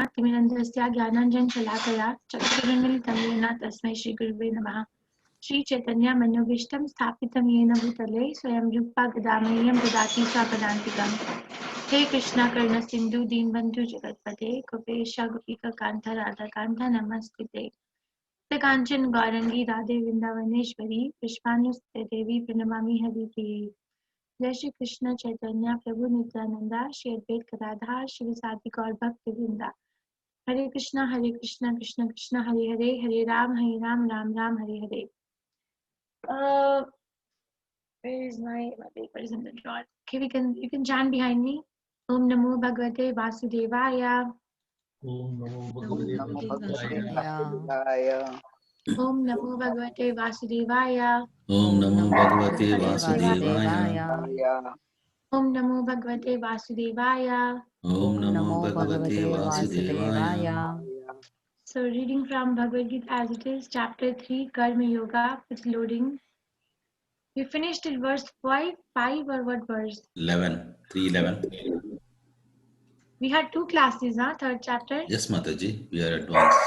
तिमिरन्धस्य ज्ञानाञ्जनशलाकया चक्षुरुन्मीलितं येन तस्मै श्रीगुरुवे नमः। श्रीचैतन्यमनोभीष्टं स्थापितं येन भूतले स्वयं रूपा गदामह्यं ददाति स्वपदान्तिकम्। हे कृष्ण करुणसिन्धु दीनबन्धु जगत्पते गोपेश गोपिकान्त राधाकान्त नमस्ते। कांचन गौरंगी राधे वृंदावनेश्वरी पुष्पानुसुते देवी प्रणमामि हरिप्रिये। जय श्री कृष्ण चैतन्य प्रभु नित्यानंदा श्री अद्वैत गदाधर श्री साधि गौर भक्त वृंदा। हरे कृष्ण कृष्ण कृष्ण हरे हरे, हरे Ram Ram Ram Hare Hare. Where is my paper is in the drawer. Okay, you can chant behind me. Om Namo Bhagavate Vasudevaya. Om Namo Om Bhagavate Namo Vasudevaya. Vasudevaya. Om Namo Bhagavate Vasudevaya. Om Namo Bhagavate Vasudevaya. Vasudevaya. Om Namo Bhagavate Vasudevaya. Om Namo Bhagavate Vasudevaya. So reading from Bhagavad Gita as it is, chapter 3, Karma Yoga, it's loading. We finished till verse 5 or what verse? 11. 3:11. We had two classes, huh? Third chapter. Yes, Mataji, we are advanced.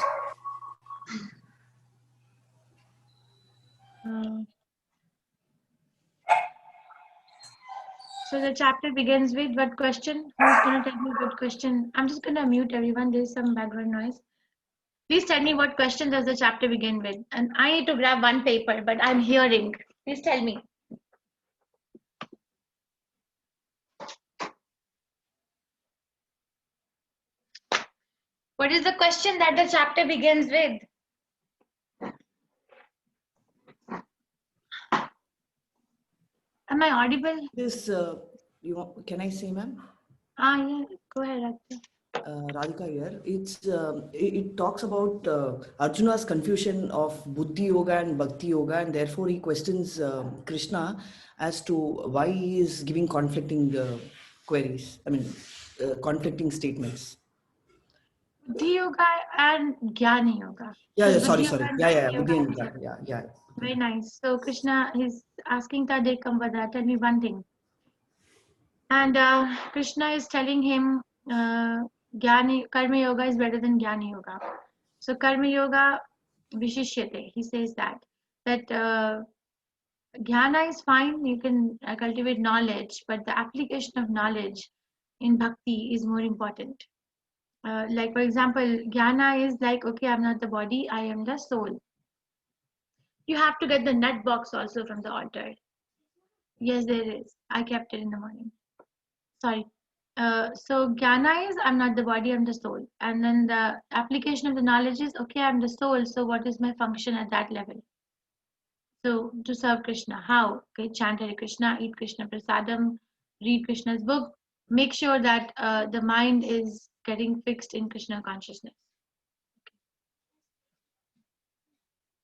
So the chapter begins with what question? Who's going to tell me what question? I'm just going to mute everyone. There's some background noise. Please tell me what question does the chapter begin with? And I need to grab one paper, but I'm hearing. Please tell me. What is the question that the chapter begins with? Am I audible? This, can I say, ma'am? Yeah, go ahead, Radhika here. It talks about Arjuna's confusion of Buddhi Yoga and Bhakti Yoga, and therefore he questions Krishna as to why he is giving conflicting queries. I mean, conflicting statements. Buddhi Yoga and Jnana Yoga. Yeah, So sorry. Buddhi Yeah, Buddhi and Jnana. Yeah. Very nice. So Krishna is asking Tade Kambada, tell me one thing. And Krishna is telling him Karma Yoga is better than Jnana Yoga. So Karma Yoga Vishishyate, he says that Jnana is fine, you can cultivate knowledge, but the application of knowledge in bhakti is more important. Like for example, Jnana is like, okay, I'm not the body, I am the soul. You have to get the nut box also from the altar. Yes, there is. I kept it in the morning. Sorry. So Jnana is, I'm not the body, I'm the soul. And then the application of the knowledge is, okay, I'm the soul, so what is my function at that level? So to serve Krishna, how? Okay, chant Hare Krishna, eat Krishna prasadam, read Krishna's book, make sure that the mind is getting fixed in Krishna consciousness.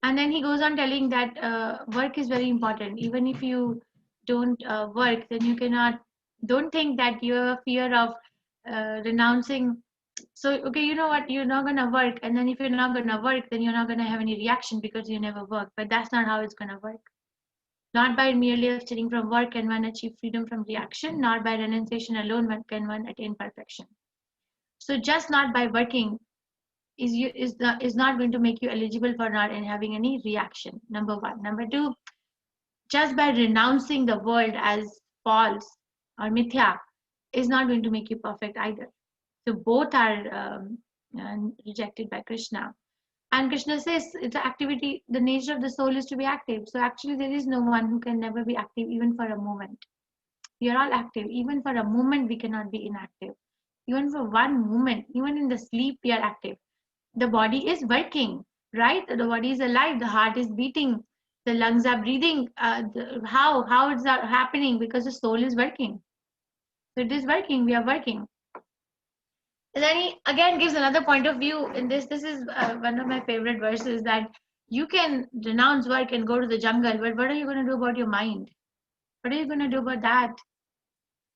And then he goes on telling that work is very important. Even if you don't work, then you cannot, don't think that you have a fear of renouncing. So, okay, you know what, you're not going to work. And then if you're not going to work, then you're not going to have any reaction because you never work. But that's not how it's going to work. Not by merely abstaining from work can one achieve freedom from reaction. Not by renunciation alone can one attain perfection. So just not by working is not going to make you eligible for not having any reaction. Number one. Number two, just by renouncing the world as false or mithya is not going to make you perfect either. So both are rejected by Krishna. And Krishna says it's activity, the nature of the soul is to be active. So actually there is no one who can never be active even for a moment. We are all active. Even for a moment we cannot be inactive. Even for one moment, even in the sleep we are active. The body is working, right? The body is alive, the heart is beating, the lungs are breathing. How is that happening? Because the soul is working. So it is working, we are working. And then he again gives another point of view in this. This is one of my favorite verses, that you can renounce work and go to the jungle, but what are you going to do about your mind? What are you going to do about that?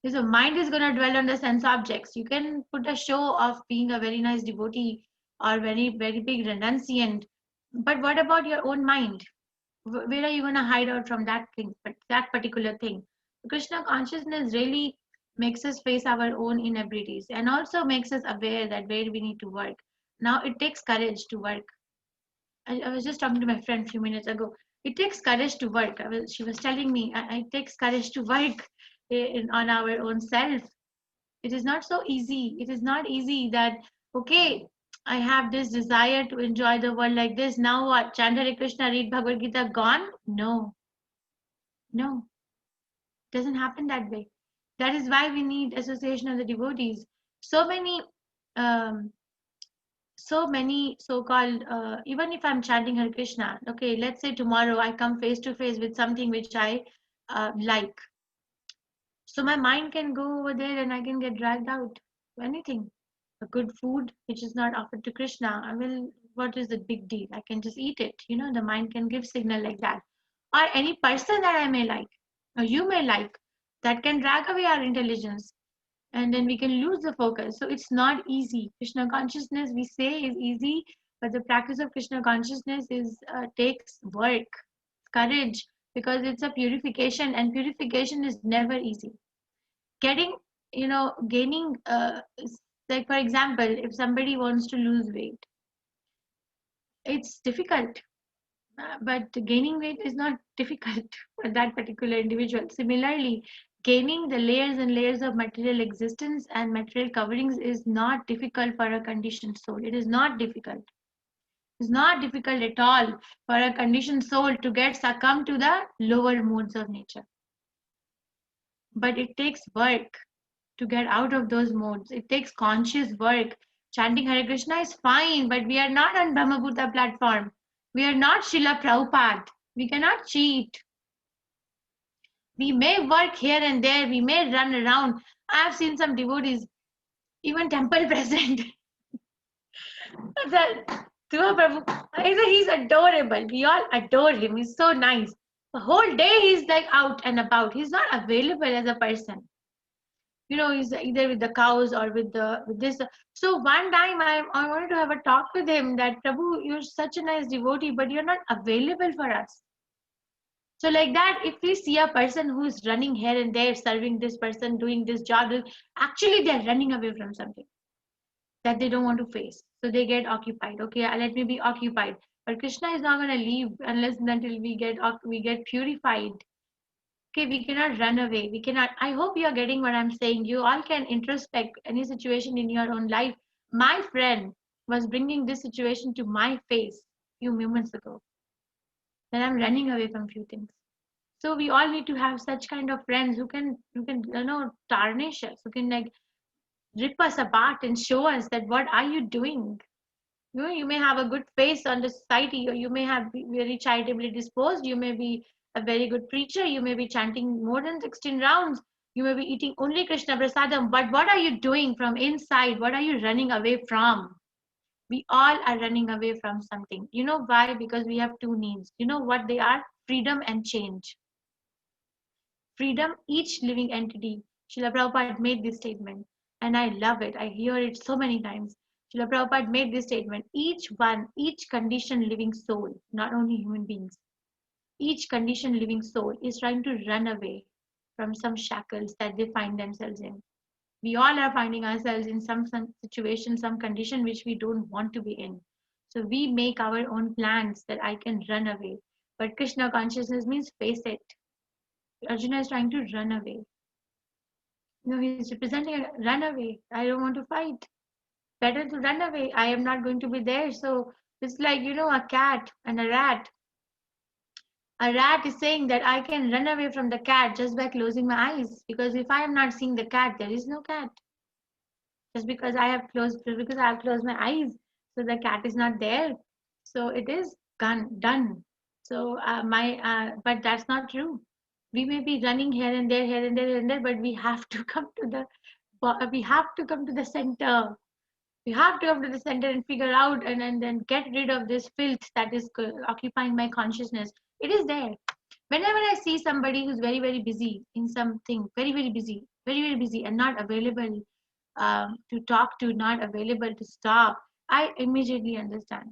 Because the mind is going to dwell on the sense objects. You can put a show of being a very nice devotee or very, very big renunciant, but what about your own mind? Where are you going to hide out from that thing, that particular thing? Krishna consciousness really makes us face our own inabilities, and also makes us aware that where we need to work. Now it takes courage to work. I was just talking to my friend a few minutes ago. It takes courage to work. She was telling me it takes courage to work on our own self. It is not so easy. It is not easy that, okay, I have this desire to enjoy the world like this. Now what? Chant Hare Krishna, read Bhagavad Gita, gone? No. No. It doesn't happen that way. That is why we need association of the devotees. So many so-called, even if I'm chanting Hare Krishna, okay, let's say tomorrow I come face to face with something which I like. So my mind can go over there and I can get dragged out to anything. A good food which is not offered to Krishna, I will, what is the big deal? I can just eat it. You know, the mind can give signal like that. Or any person that I may like, or you may like, that can drag away our intelligence. And then we can lose the focus. So it's not easy. Krishna consciousness, we say, is easy, but the practice of Krishna consciousness is takes work, courage, because it's a purification, and purification is never easy. Getting, gaining, like for example, if somebody wants to lose weight, it's difficult. But gaining weight is not difficult for that particular individual. Similarly, gaining the layers and layers of material existence and material coverings is not difficult for a conditioned soul. It is not difficult. It's not difficult at all for a conditioned soul to get succumb to the lower modes of nature. But it takes work to get out of those modes. It takes conscious work. Chanting Hare Krishna is fine, but we are not on Brahmabhuta platform. We are not Srila Prabhupada. We cannot cheat. We may work here and there. We may run around. I have seen some devotees, even temple present. He's adorable. We all adore him. He's so nice. The whole day he's like out and about. He's not available as a person. He's either with the cows or with this. So one time I wanted to have a talk with him that, Prabhu, you're such a nice devotee, but you're not available for us. So like that, if we see a person who's running here and there, serving this person, doing this job, actually they're running away from something that they don't want to face. So they get occupied. Okay, let me be occupied. But Krishna is not going to leave unless and until we get purified. Okay, we cannot run away. We cannot. I hope you are getting what I'm saying. You all can introspect any situation in your own life. My friend was bringing this situation to my face a few moments ago. That I'm running away from few things. So we all need to have such kind of friends who can tarnish us, who can like rip us apart and show us that what are you doing. You may have a good face on the society, or you may have be very charitably disposed. You may be a very good preacher. You may be chanting more than 16 rounds. You may be eating only Krishna Prasadam. But what are you doing from inside? What are you running away from? We all are running away from something. You know why? Because we have two needs. You know what they are? Freedom and change. Freedom, each living entity. Srila Prabhupada made this statement, and I love it. I hear it so many times. Srila Prabhupada made this statement. Each conditioned living soul, not only human beings, each conditioned living soul is trying to run away from some shackles that they find themselves in. We all are finding ourselves in some situation, some condition which we don't want to be in. So we make our own plans that I can run away. But Krishna consciousness means face it. Arjuna is trying to run away. He's representing a run away. I don't want to fight. Better to run away. I am not going to be there. So it's like, a cat and a rat. A rat is saying that I can run away from the cat just by closing my eyes. Because if I am not seeing the cat, there is no cat. Just because I have closed my eyes, so the cat is not there. So it is done. So but that's not true. We may be running here and there, but we have to come to the center. We have to come to the center and figure out and then get rid of this filth that is occupying my consciousness. It is there. Whenever I see somebody who's very, very busy in something, very, very busy, and not available to talk to, not available to stop, I immediately understand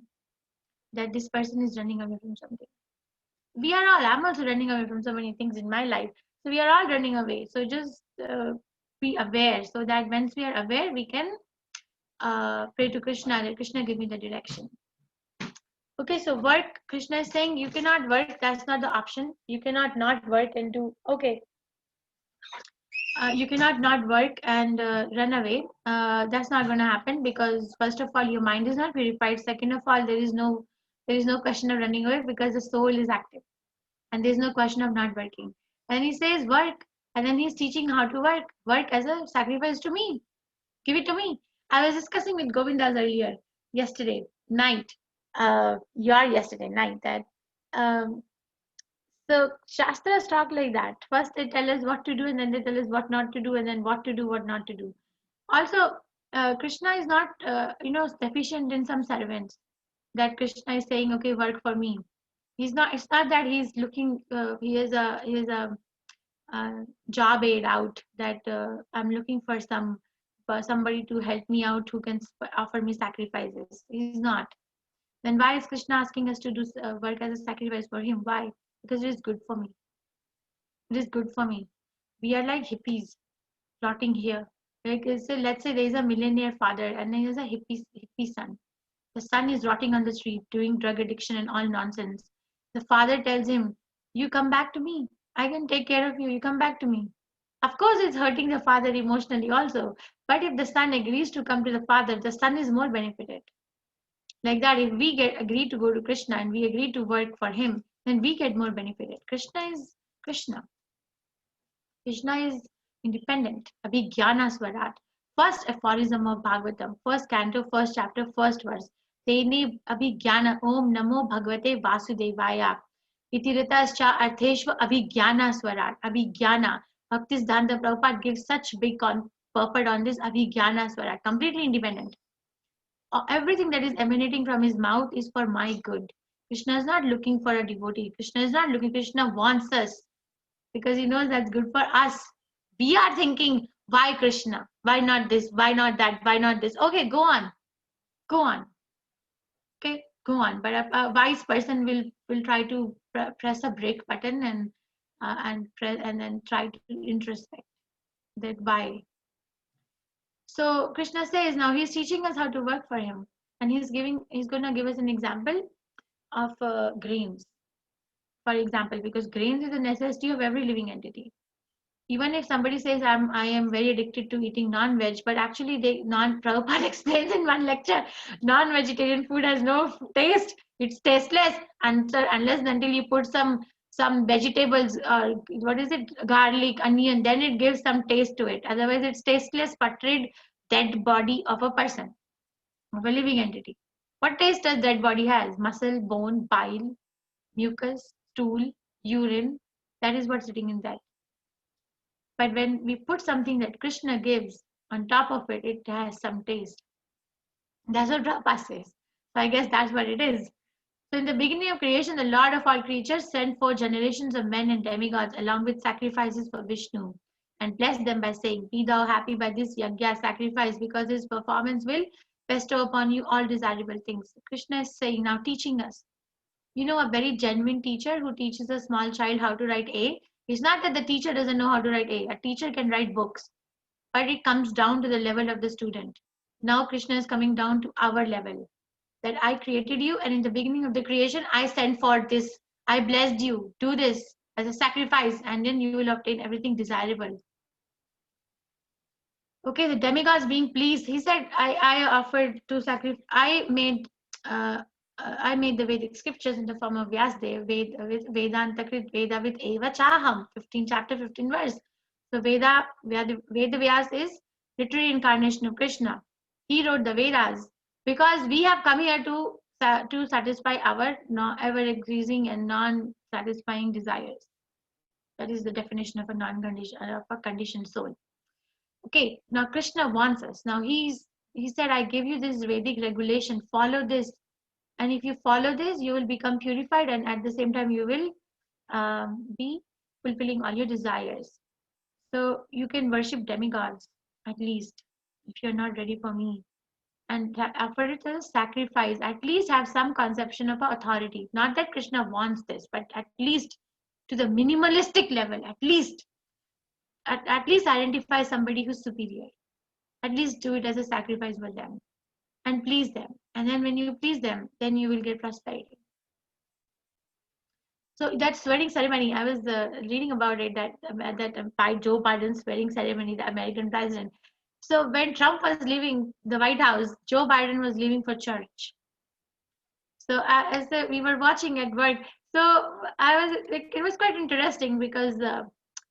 that this person is running away from something. I'm also running away from so many things in my life. So we are all running away. So just be aware, so that once we are aware, we can pray to Krishna, that Krishna give me the direction. Okay, so work, Krishna is saying you cannot work, that's not the option. You cannot not work and do, okay. You cannot not work and run away. That's not going to happen, because first of all, your mind is not purified. Second of all, there is no question of running away, because the soul is active, and there is no question of not working. And he says work, and then he's teaching how to work. Work as a sacrifice to me. Give it to me. I was discussing with Govindas earlier, yesterday night. Yesterday night that. So Shastras talk like that. First they tell us what to do, and then they tell us what not to do, and then what to do, what not to do. Also, Krishna is not, deficient in some servants. That Krishna is saying, okay, work for me. He's not. It's not that he's looking. He is a job aid out. That I'm looking for somebody to help me out who can offer me sacrifices. He's not. Then why is Krishna asking us to do work as a sacrifice for him? Why? Because it is good for me. It is good for me. We are like hippies plotting here. Like, so let's say there is a millionaire father and there is a hippie son. The son is rotting on the street, doing drug addiction and all nonsense. The father tells him, you come back to me. I can take care of you. You come back to me. Of course, it's hurting the father emotionally also. But if the son agrees to come to the father, the son is more benefited. Like that, if we agree to go to Krishna and we agree to work for him, then we get more benefited. Krishna is Krishna. Krishna is independent. Abhigyana Swarat. First aphorism of Bhagavatam, first canto, first chapter, first verse. Tene Abhigyana Om Namo Bhagavate Vasudevaya. Itiratascha Artheshva Abhigyana Swarat. Abhigyana. Bhaktisiddhanta Prabhupada gives such big purport on this Abhigyana Swarat. Completely independent. Everything that is emanating from his mouth is for my good. Krishna is not looking for a devotee. Krishna is not looking. Krishna wants us because he knows that's good for us. We are thinking, why Krishna? Why not this? Why not that? Why not this? Okay, go on. Go on. Okay, go on. But a wise person will try to press a brake button and then try to introspect that why. So Krishna says now he's teaching us how to work for him, and he's going to give us an example of grains, for example, because grains is a necessity of every living entity. Even if somebody says I am very addicted to eating non-veg, but actually Prabhupada explains in one lecture, non-vegetarian food has no taste. It's tasteless unless until you put some vegetables, what is it, garlic, onion, then it gives some taste to it. Otherwise it's tasteless, putrid, dead body of a person, of a living entity. What taste does dead body has? Muscle, bone, bile, mucus, stool, urine. That is what's sitting in that. But when we put something that Krishna gives on top of it, it has some taste. That's what Prabhupada says. So I guess that's what it is. So in the beginning of creation, the Lord of all creatures sent forth generations of men and demigods along with sacrifices for Vishnu and blessed them by saying, be thou happy by this yajna sacrifice, because his performance will bestow upon you all desirable things. Krishna is saying, now teaching us. You know, a very genuine teacher who teaches a small child how to write A, it's not that the teacher doesn't know how to write A. A teacher can write books, but it comes down to the level of the student. Now Krishna is coming down to our level. That I created you, and in the beginning of the creation, I sent forth this. I blessed you. Do this as a sacrifice, and then you will obtain everything desirable. Okay, the demigods being pleased, he said, I offered to sacrifice. I made the Vedic scriptures in the form of Vyasdev, Vedanta Krit Veda with Eva Chaham, 15 chapter 15 verse. So Veda Vyas is literary incarnation of Krishna. He wrote the Vedas because we have come here to satisfy our ever increasing and non-satisfying desires. That is the definition of a conditioned soul. Okay, now Krishna wants us. Now he said, I give you this Vedic regulation, follow this. And if you follow this, you will become purified, and at the same time, you will be fulfilling all your desires. So you can worship demigods, at least, if you're not ready for me. And offer it as a sacrifice. At least have some conception of authority. Not that Krishna wants this, but at least to the minimalistic level, at least. at least identify somebody who's superior. At least do it as a sacrifice for them and please them. And then when you please them, then you will get prosperity. So that swearing ceremony, I was reading about it that Joe Biden's swearing ceremony, the American president. So when Trump was leaving the White House, Joe Biden was leaving for church. So we were watching at work. So I was like, it was quite interesting because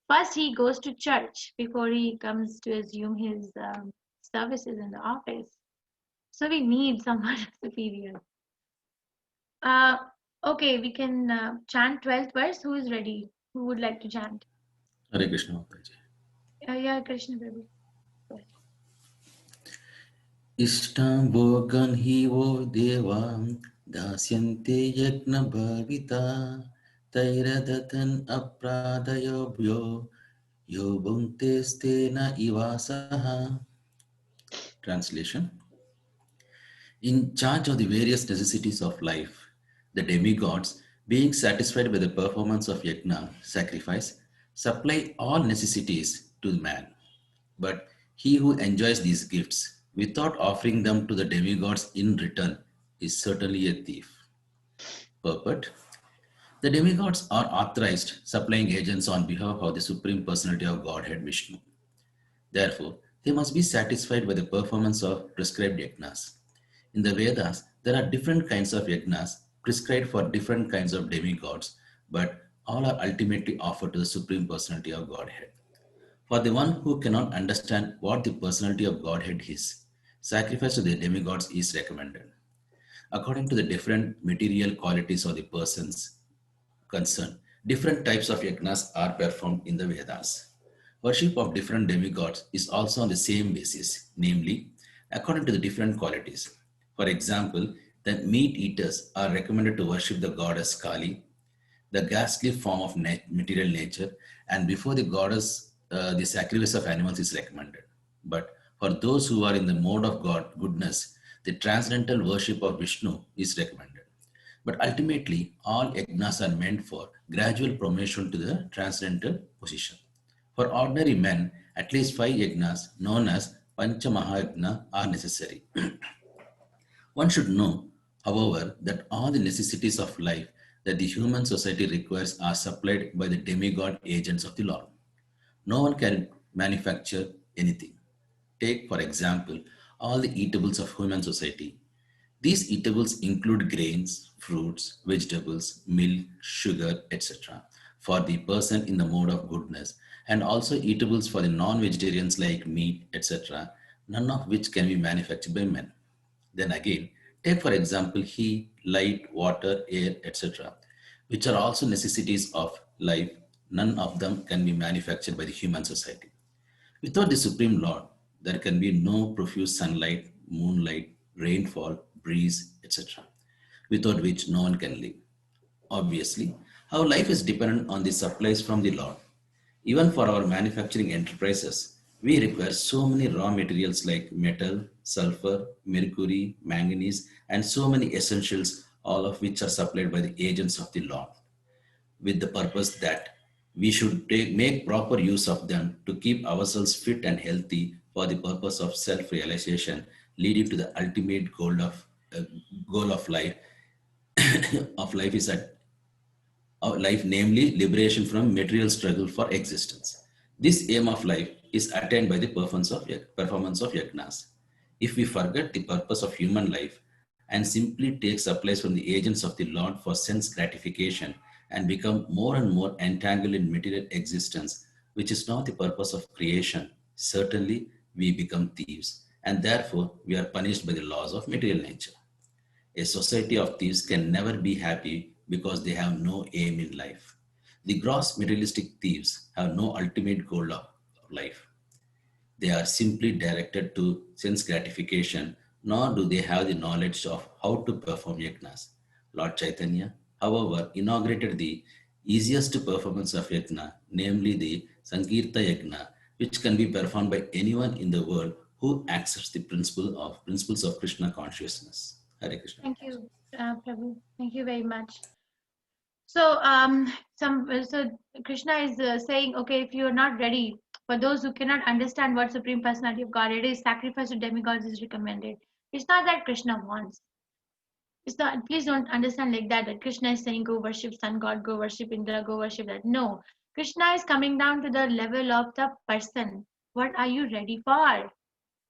first he goes to church before he comes to assume his services in the office. So we need someone superior. Okay, we can chant 12th verse. Who is ready? Who would like to chant? Hare Krishna Mataji. Yeah, Krishna Prabhu. Ishtam Bogan Hivo Devam Dasyante Yajna Bhavita Tairadatan Apradayobhyo Yobunte Stena Ivasaha. Translation. In charge of the various necessities of life, the demigods, being satisfied with the performance of yajna, sacrifice, supply all necessities to man. But he who enjoys these gifts without offering them to the demigods in return is certainly a thief. Purport. The demigods are authorized supplying agents on behalf of the Supreme Personality of Godhead Vishnu. Therefore, they must be satisfied by the performance of prescribed yajnas. In the Vedas, there are different kinds of yajnas prescribed for different kinds of demigods, but all are ultimately offered to the Supreme Personality of Godhead. For the one who cannot understand what the Personality of Godhead is, sacrifice to the demigods is recommended. According to the different material qualities of the persons concerned, different types of yajnas are performed in the Vedas. Worship of different demigods is also on the same basis, namely, according to the different qualities. For example, the meat eaters are recommended to worship the goddess Kali, the ghastly form of material nature, and before the goddess, the sacrifice of animals is recommended. But for those who are in the mode of God, goodness, the transcendental worship of Vishnu is recommended. But ultimately, all yajnas are meant for gradual promotion to the transcendental position. For ordinary men, at least 5 yajnas, known as Pancha Mahayajna, are necessary. One should know, however, that all the necessities of life that the human society requires are supplied by the demigod agents of the Lord. No one can manufacture anything. Take, for example, all the eatables of human society. These eatables include grains, fruits, vegetables, milk, sugar, etc. for the person in the mode of goodness, and also eatables for the non-vegetarians like meat, etc., none of which can be manufactured by men. Then again, take for example heat, light, water, air, etc., which are also necessities of life. None of them can be manufactured by the human society. Without the Supreme Lord, there can be no profuse sunlight, moonlight, rainfall, breeze, etc., without which no one can live. Obviously, our life is dependent on the supplies from the Lord. Even for our manufacturing enterprises, we require so many raw materials like metal, sulfur, mercury, manganese, and so many essentials, all of which are supplied by the agents of the Lord, with the purpose that we should make proper use of them to keep ourselves fit and healthy for the purpose of self-realization, leading to the ultimate goal of life. Of life is at life, namely liberation from material struggle for existence. This aim of life is attained by the performance of yajnas. If we forget the purpose of human life and simply take supplies from the agents of the Lord for sense gratification and become more and more entangled in material existence, which is not the purpose of creation, certainly we become thieves, and therefore we are punished by the laws of material nature. A society of thieves can never be happy because they have no aim in life. The gross materialistic thieves have no ultimate goal of life. They are simply directed to sense gratification, nor do they have the knowledge of how to perform yajnas. Lord Chaitanya, however, inaugurated the easiest performance of yajna, namely the Sankirta yajna, which can be performed by anyone in the world who accepts the principles of Krishna consciousness. Hare Krishna. Thank you, Prabhu. Thank you very much. So, so Krishna is saying, okay, if you are not ready For those who cannot understand what Supreme Personality of Godhead is, sacrifice to demigods is recommended. It's not that Krishna wants. It's not, please don't understand like that Krishna is saying go worship sun god, go worship Indra, go worship that. No. Krishna is coming down to the level of the person. What are you ready for?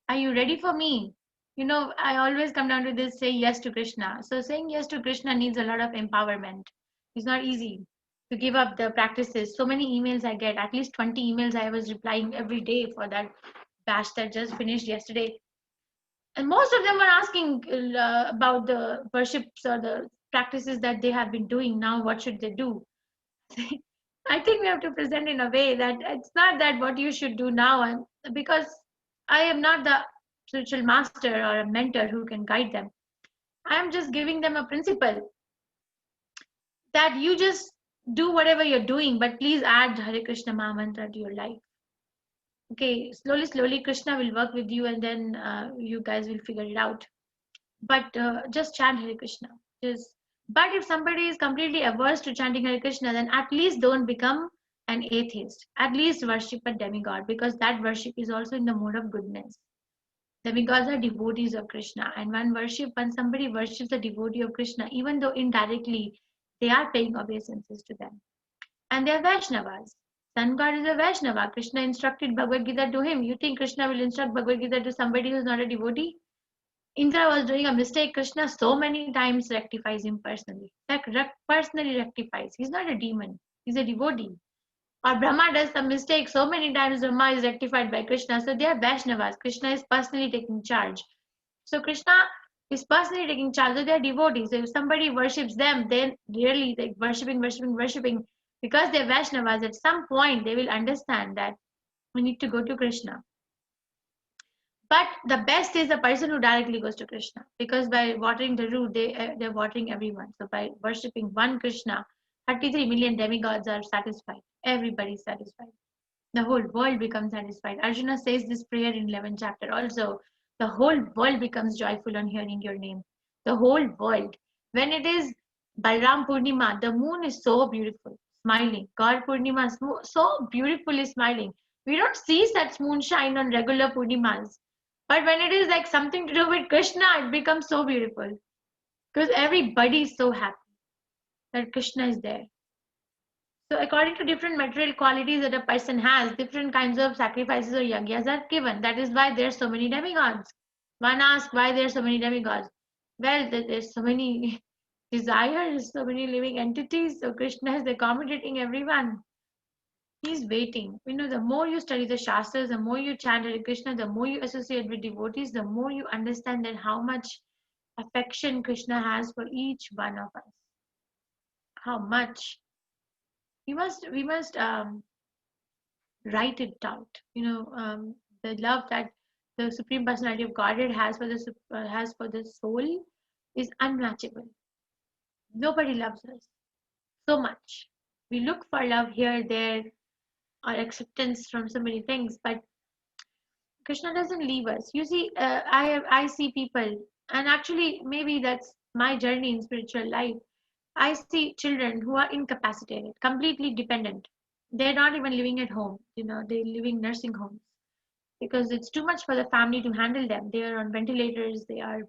Are you ready for me? I always come down to this, say yes to Krishna. So saying yes to Krishna needs a lot of empowerment. It's not easy to give up the practices. So many emails I get, at least 20 emails I was replying every day for that batch that just finished yesterday. And most of them were asking about the worships or the practices that they have been doing. Now, what should they do? I think we have to present in a way that it's not that what you should do now, and because I am not the spiritual master or a mentor who can guide them. I am just giving them a principle that you just do whatever you're doing, but please add Hare Krishna Maha Mantra to your life. Okay, slowly, Krishna will work with you, and then you guys will figure it out. But just chant Hare Krishna. But if somebody is completely averse to chanting Hare Krishna, then at least don't become an atheist. At least worship a demigod, because that worship is also in the mode of goodness. Demigods are devotees of Krishna, and when somebody worships a devotee of Krishna, even though indirectly they are paying obeisances to them. And they are Vaishnavas. Sun God is a Vaishnava. Krishna instructed Bhagavad Gita to him. You think Krishna will instruct Bhagavad Gita to somebody who is not a devotee? Indra was doing a mistake. Krishna so many times rectifies him personally. Personally rectifies. He's not a demon. He's a devotee. Or Brahma does some mistake. So many times Brahma is rectified by Krishna. So they are Vaishnavas. Krishna is personally taking charge. So Krishna is personally taking charge. So they are devotees. So if somebody worships them, then really like worshipping, because they're Vaishnavas, at some point they will understand that we need to go to Krishna. But the best is the person who directly goes to Krishna, because by watering the root, they're watering everyone. So by worshipping one Krishna, 33 million demigods are satisfied. Everybody is satisfied. The whole world becomes satisfied. Arjuna says this prayer in 11th chapter also. The whole world becomes joyful on hearing your name. The whole world. When it is Balram Purnima, the moon is so beautiful, smiling. God Purnima, so beautifully smiling. We don't see such moonshine on regular Purnimas. But when it is like something to do with Krishna, it becomes so beautiful. Because everybody is so happy that Krishna is there. So according to different material qualities that a person has, different kinds of sacrifices or yagyas are given. That is why there are so many demigods. One asks why there are so many demigods. Well, there's so many desires, so many living entities. So Krishna is accommodating everyone. He's waiting. The more you study the Shastras, the more you chant Hare Krishna, the more you associate with devotees, the more you understand that how much affection Krishna has for each one of us. How much. We must write it out. The love that the Supreme Personality of Godhead has for the soul is unmatchable. Nobody loves us so much. We look for love here, there, or acceptance from so many things, but Krishna doesn't leave us. You see, I see people, and actually maybe that's my journey in spiritual life. I see children who are incapacitated, completely dependent. They're not even living at home. They're living nursing homes because it's too much for the family to handle them. They are on ventilators. They are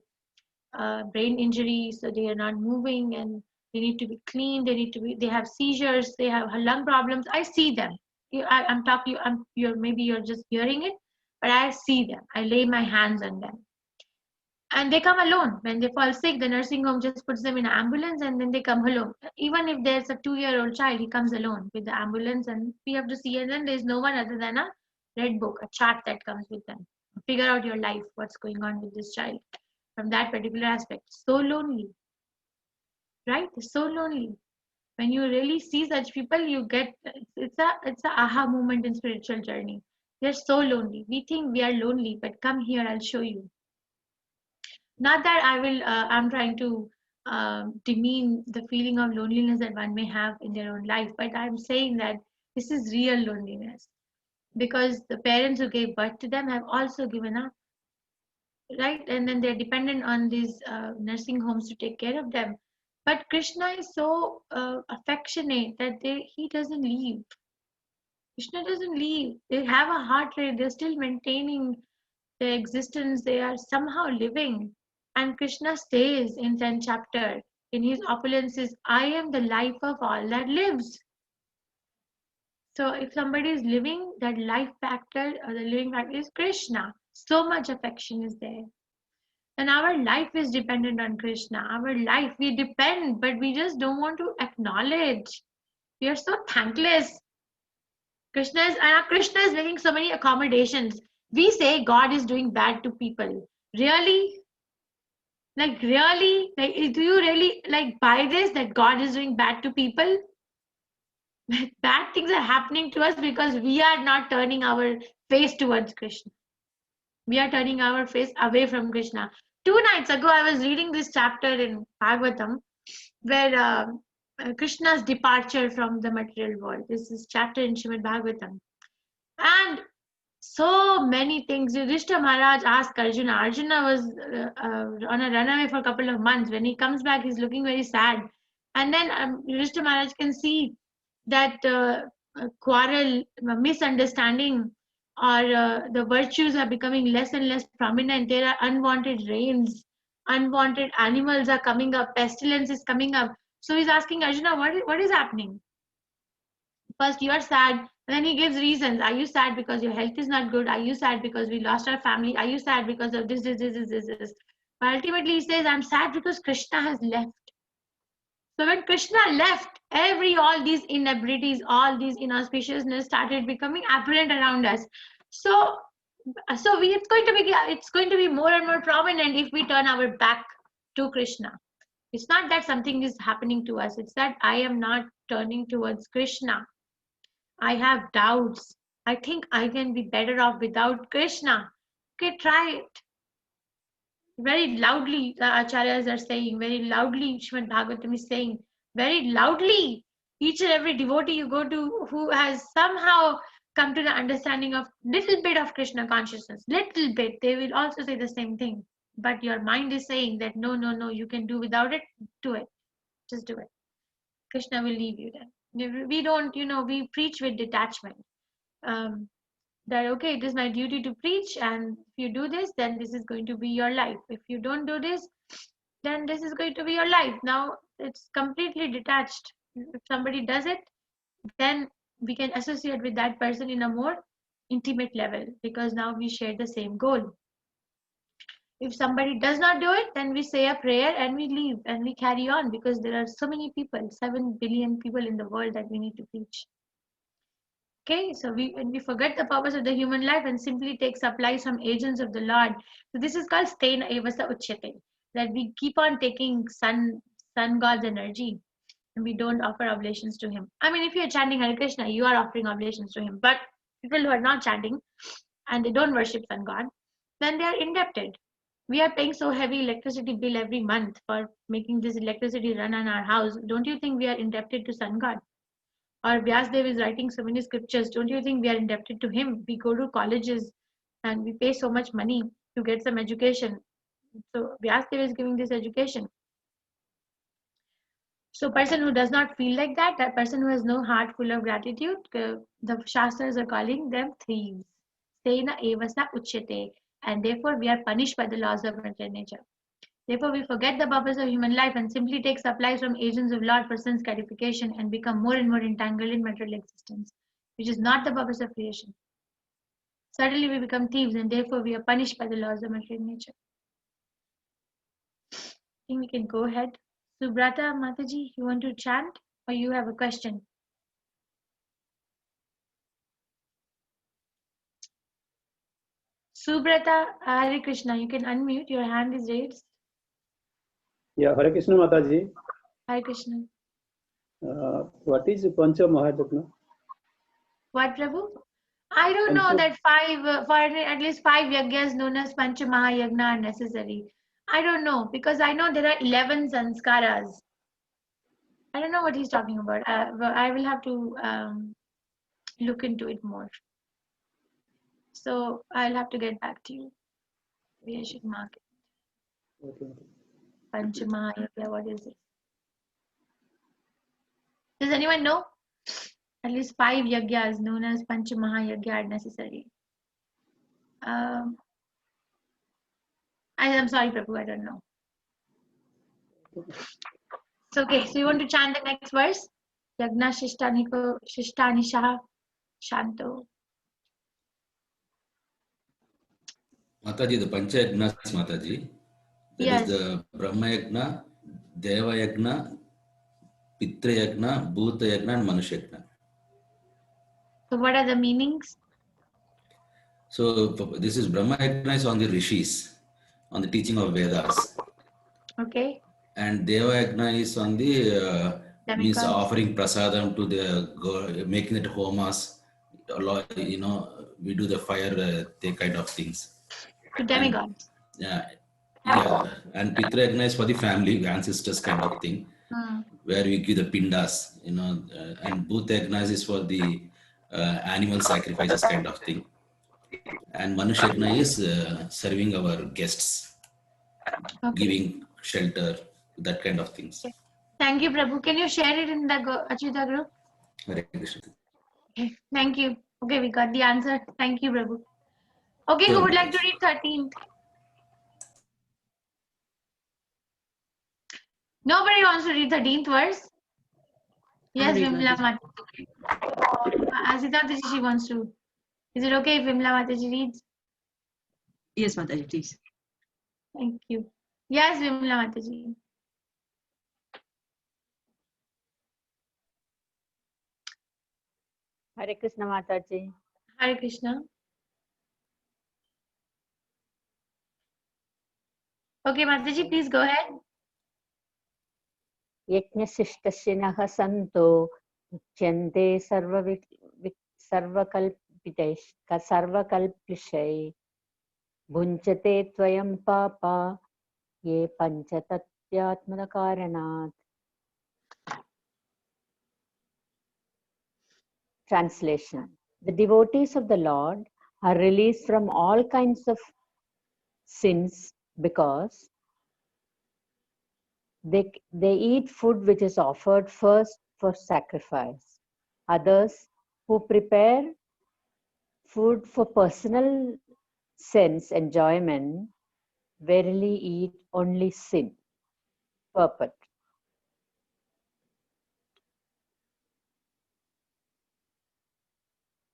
brain injuries, so they are not moving, and they need to be cleaned. They have seizures. They have lung problems. I see them. I'm talking. Maybe you're just hearing it, but I see them. I lay my hands on them. And they come alone. When they fall sick, the nursing home just puts them in an ambulance and then they come alone. Even if there's a 2-year-old child, he comes alone with the ambulance and we have to see. And then there's no one other than a red book, a chart that comes with them. Figure out your life, what's going on with this child from that particular aspect. So lonely, right? So lonely. When you really see such people, you get, it's a aha moment in spiritual journey. They're so lonely. We think we are lonely, but come here, I'll show you. Not that I'm trying to demean the feeling of loneliness that one may have in their own life, but I'm saying that this is real loneliness because the parents who gave birth to them have also given up, right? And then they're dependent on these nursing homes to take care of them. But Krishna is so affectionate that he doesn't leave. Krishna doesn't leave. They have a heart rate. They're still maintaining their existence. They are somehow living. And Krishna says in 10th chapter, in his opulences, I am the life of all that lives. So if somebody is living, that life factor or the living factor is Krishna. So much affection is there. And our life is dependent on Krishna. Our life, we depend, but we just don't want to acknowledge. We are so thankless. Krishna is making so many accommodations. We say God is doing bad to people. Really? Really? Do you really buy this that God is doing bad to people? Bad things are happening to us because we are not turning our face towards Krishna. We are turning our face away from Krishna. 2 nights ago, I was reading this chapter in Bhagavatam where Krishna's departure from the material world. This is chapter in Srimad Bhagavatam. And so many things. Yudhishthira Maharaj asked Arjuna. Arjuna was on a runaway for a couple of months. When he comes back, he's looking very sad. And then Yudhishthira Maharaj can see that quarrel, misunderstanding, or the virtues are becoming less and less prominent. There are unwanted rains, unwanted animals are coming up, pestilence is coming up. So he's asking Arjuna, what is happening? First, you are sad, and then he gives reasons. Are you sad because your health is not good? Are you sad because we lost our family? Are you sad because of this? But ultimately, he says, I'm sad because Krishna has left. So when Krishna left, all these inabilities, all these inauspiciousness started becoming apparent around us. So it's going to be more and more prominent if we turn our back to Krishna. It's not that something is happening to us. It's that I am not turning towards Krishna. I have doubts. I think I can be better off without Krishna. Okay, try it. Very loudly, the acharyas are saying, very loudly, Srimad Bhagavatam is saying, very loudly, each and every devotee you go to who has somehow come to the understanding of little bit of Krishna consciousness, little bit, they will also say the same thing. But your mind is saying that no, you can do without it, do it. Just do it. Krishna will leave you then. We don't, we preach with detachment. That okay, it is my duty to preach, and if you do this, then this is going to be your life. If you don't do this, then this is going to be your life. Now it's completely detached. If somebody does it, then we can associate with that person in a more intimate level because now we share the same goal. If somebody does not do it, then we say a prayer and we leave and we carry on because there are so many people, 7 billion people in the world that we need to preach. Okay, so when we forget the purpose of the human life and simply take supplies from agents of the Lord. So this is called stena evasa uchyate, that we keep on taking sun god's energy and we don't offer oblations to him. I mean, if you're chanting Hare Krishna, you are offering oblations to him. But people who are not chanting and they don't worship sun god, then they are indebted. We are paying so heavy electricity bill every month for making this electricity run on our house. Don't you think we are indebted to sun god? Or Vyasdev is writing so many scriptures. Don't you think we are indebted to him? We go to colleges and we pay so much money to get some education. So Vyasdev is giving this education. So person who does not feel like that, that person who has no heart full of gratitude, the Shastras are calling them thieves. Stena evasa uchyate. And therefore we are punished by the laws of material nature. Therefore, we forget the purpose of human life and simply take supplies from agents of Lord for sense gratification and become more and more entangled in material existence, which is not the purpose of creation. Suddenly, we become thieves and therefore we are punished by the laws of material nature. I think we can go ahead. Subrata Mataji, you want to chant or you have a question? Subrata, Hare Krishna, you can unmute. Your hand is raised. Yeah, Hare Krishna Mataji. Hare Krishna. What is Pancha Mahayajna? What, Prabhu? I don't know that for at least 5 yagyas known as Pancha Mahayagna are necessary. I don't know because I know there are 11 sanskaras. I don't know what he's talking about. I will have to look into it more. So I'll have to get back to you. We should mark it. Okay. Pancha Mahayagna, what is it? Does anyone know? at least 5 yagyas known as Pancha Mahayagya are necessary. I'm sorry, Prabhu, I don't know. So, okay, so you want to chant the next verse? Yagna Shishtaniko Shishtanisha Shanto. Mataji, the Pancha Yagnas, Mataji. That Yes. is the Brahma Yagna, Deva Yagna, Pitra Yagna, Bhuta Yagna, and Manusha Yagna. So, what are the meanings? So this is Brahma Yagna is on the Rishis, on the teaching of Vedas. Okay. And Deva Yagna is on the means Demigods. offering prasadam to the making it homas. You know, we do the fire, they kind of things. To demigods. Yeah, and Pitra Yagna is for the family, ancestors kind of thing, where we give the pindas, you know, and Bhuta Yagna is for the animal sacrifices kind of thing. And Manusha Yagna is serving our guests, giving shelter, that kind of things. Thank you, Prabhu. Can you share it in the Achyuta group? Hare Krishna. Okay. Thank you. Okay, we got the answer. Thank you, Prabhu. Okay, who would like to read 13th? Nobody wants to read 13th verse? Yes, Vimla Mataji. Asita Taji wants to. Is it okay if Vimla Mataji reads? Yes, Mataji, please. Thank you. Yes, Vimla Mataji. Hare Krishna Mataji. Hare Krishna. Okay, Mataji, please go ahead. Yajnasishtasyanah santo uchyante sarvakalpishai bhunchate tvayam papa ye panchatatyatmanakaranat. Translation. The devotees of the Lord are released from all kinds of sins because they eat food which is offered first for sacrifice. Others who prepare food for personal sense enjoyment verily eat only sin. Purport.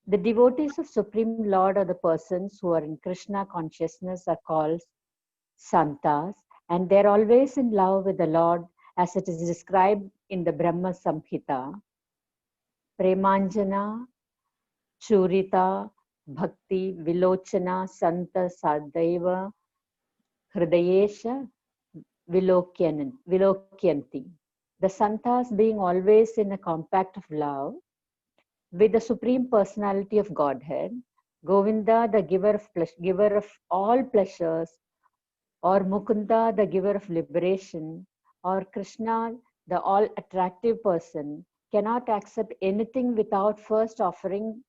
The devotees of Supreme Lord or the persons who are in Krishna consciousness are called Santas, and they're always in love with the Lord as it is described in the Brahma Samhita. Premanjana, Churita, Bhakti, Vilochana, Santa, Sadaiva, Hridayesha, Vilokyanti. The Santas being always in a compact of love with the Supreme Personality of Godhead, Govinda, the giver of all pleasures, or Mukunda, the giver of liberation, or Krishna, the all-attractive person, cannot accept anything without first offering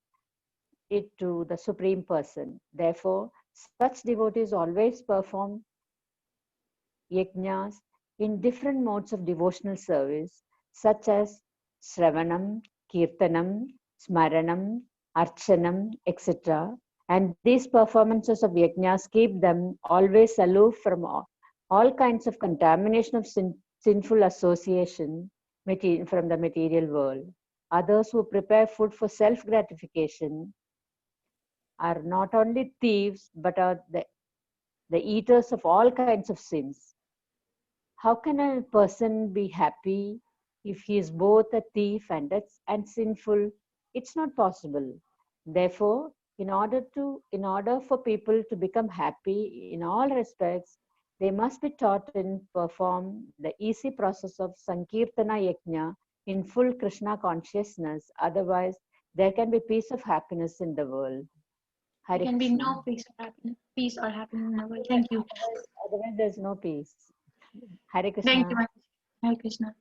it to the Supreme Person. Therefore, such devotees always perform yajnas in different modes of devotional service, such as Shravanam, Kirtanam, Smaranam, Archanam, etc. And these performances of yajnas keep them always aloof from all kinds of contamination of sinful association from the material world. Others who prepare food for self-gratification are not only thieves, but are the eaters of all kinds of sins. How can a person be happy if he is both a thief and sinful? It's not possible. Therefore, in order for people to become happy in all respects, they must be taught and perform the easy process of Sankirtana Yajna in full Krishna consciousness. Otherwise, there can be peace of happiness in the world. There can be no peace or happiness in the world. Thank you. Otherwise, there's no peace. Hare Krishna. Thank you, Hare Krishna.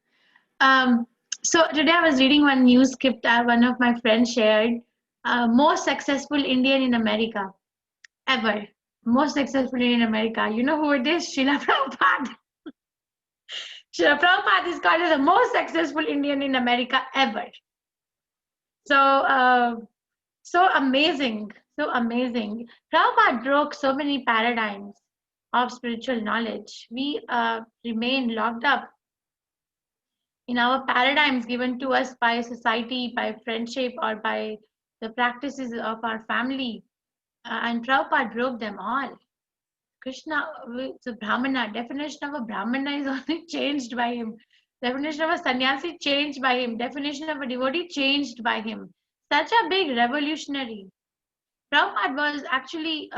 So today I was reading one news clip that one of my friends shared. Most successful Indian in America ever. Most successful Indian in America. You know who it is? Srila Prabhupada. Srila Prabhupada is called as the most successful Indian in America ever. So amazing, so amazing. Prabhupada broke so many paradigms of spiritual knowledge. We remain locked up in our paradigms given to us by society, by friendship, or by the practices of our family. And Prabhupada broke them all. Krishna, the Brahmana, definition of a Brahmana is only changed by him. Definition of a sannyasi changed by him. Definition of a devotee changed by him. Such a big revolutionary. Prabhupada was actually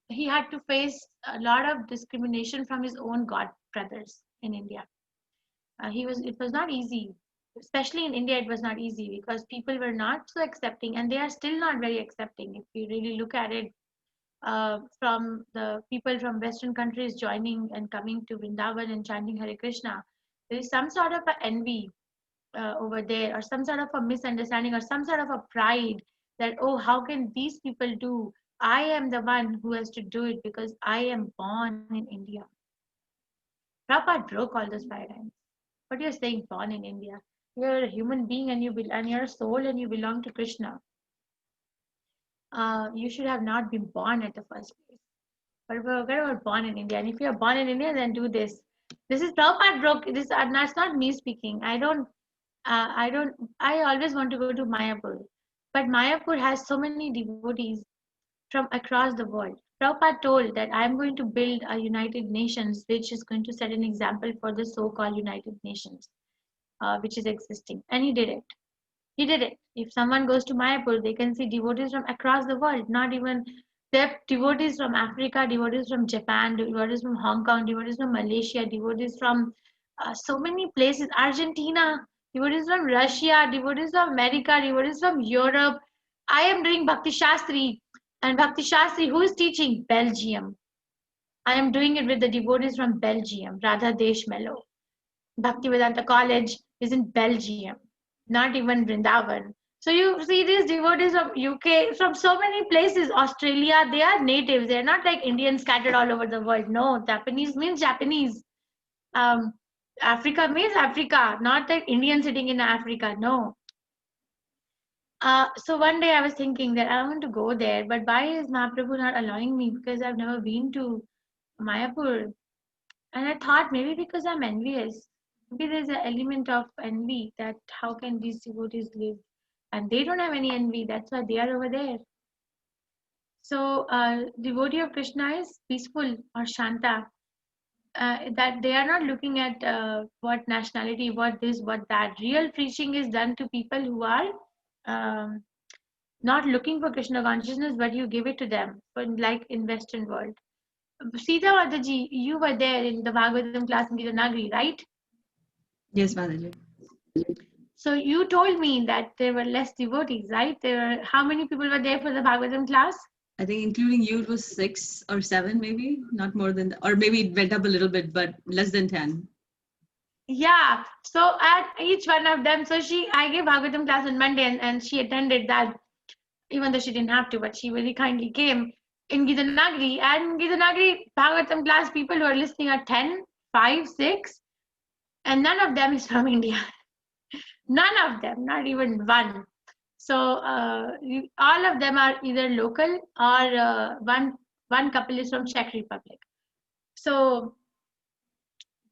he had to face a lot of discrimination from his own god brothers in India. It was not easy, especially in India. It was not easy because people were not so accepting, and they are still not very accepting. If you really look at it, from the people from Western countries joining and coming to Vrindavan and chanting Hare Krishna, there is some sort of an envy over there, or some sort of a misunderstanding, or some sort of a pride that, oh, how can these people do? I am the one who has to do it because I am born in India. Prabhupada broke all those paradigms. But you're saying born in India. You're a human being and you're a soul and you belong to Krishna. You should have not been born at the first place. But we're born in India. And if you're born in India, then do this. This is Prabhupada broke. That's not me speaking. I always want to go to Mayapur. But Mayapur has so many devotees from across the world. Prabhupada told that I'm going to build a United Nations, which is going to set an example for the so-called United Nations, which is existing. And he did it. He did it. If someone goes to Mayapur, they can see devotees from across the world, not even there, devotees from Africa, devotees from Japan, devotees from Hong Kong, devotees from Malaysia, devotees from so many places, Argentina, devotees from Russia, devotees from America, devotees from Europe. I am doing Bhakti Shastri, and Bhakti Shastri, who is teaching? Belgium. I am doing it with the devotees from Belgium, Radha Desh Mello. Bhaktivedanta College is in Belgium, not even Vrindavan. So you see these devotees from UK, from so many places, Australia, they are natives. They're not like Indians scattered all over the world. No, Japanese means Japanese. Africa means Africa, not like Indian sitting in Africa. No. So one day I was thinking that I want to go there, but why is Mahaprabhu not allowing me? Because I've never been to Mayapur. And I thought maybe because I'm envious. Maybe there's an element of envy that how can these devotees live? And they don't have any envy. That's why they are over there. So devotee of Krishna is peaceful or Shanta. That they are not looking at what nationality, what this, what that. Real preaching is done to people who are not looking for Krishna consciousness, but you give it to them, like in Western world. Sita Mataji, you were there in the Bhagavatam class in Gitanagari, right? Yes, Mataji. So you told me that there were less devotees, right? How many people were there for the Bhagavatam class? I think including you, it was 6 or 7, maybe, not more than that. Or maybe it went up a little bit, but less than 10. Yeah. So at each one of them, I gave Bhagavatam class on Monday and she attended that, even though she didn't have to, but she very kindly came in Gitanagari. And Gitanagari Bhagavatam class, people who are listening are 10, 5, 6, and none of them is from India. None of them, not even one. So all of them are either local or one couple is from Czech Republic. So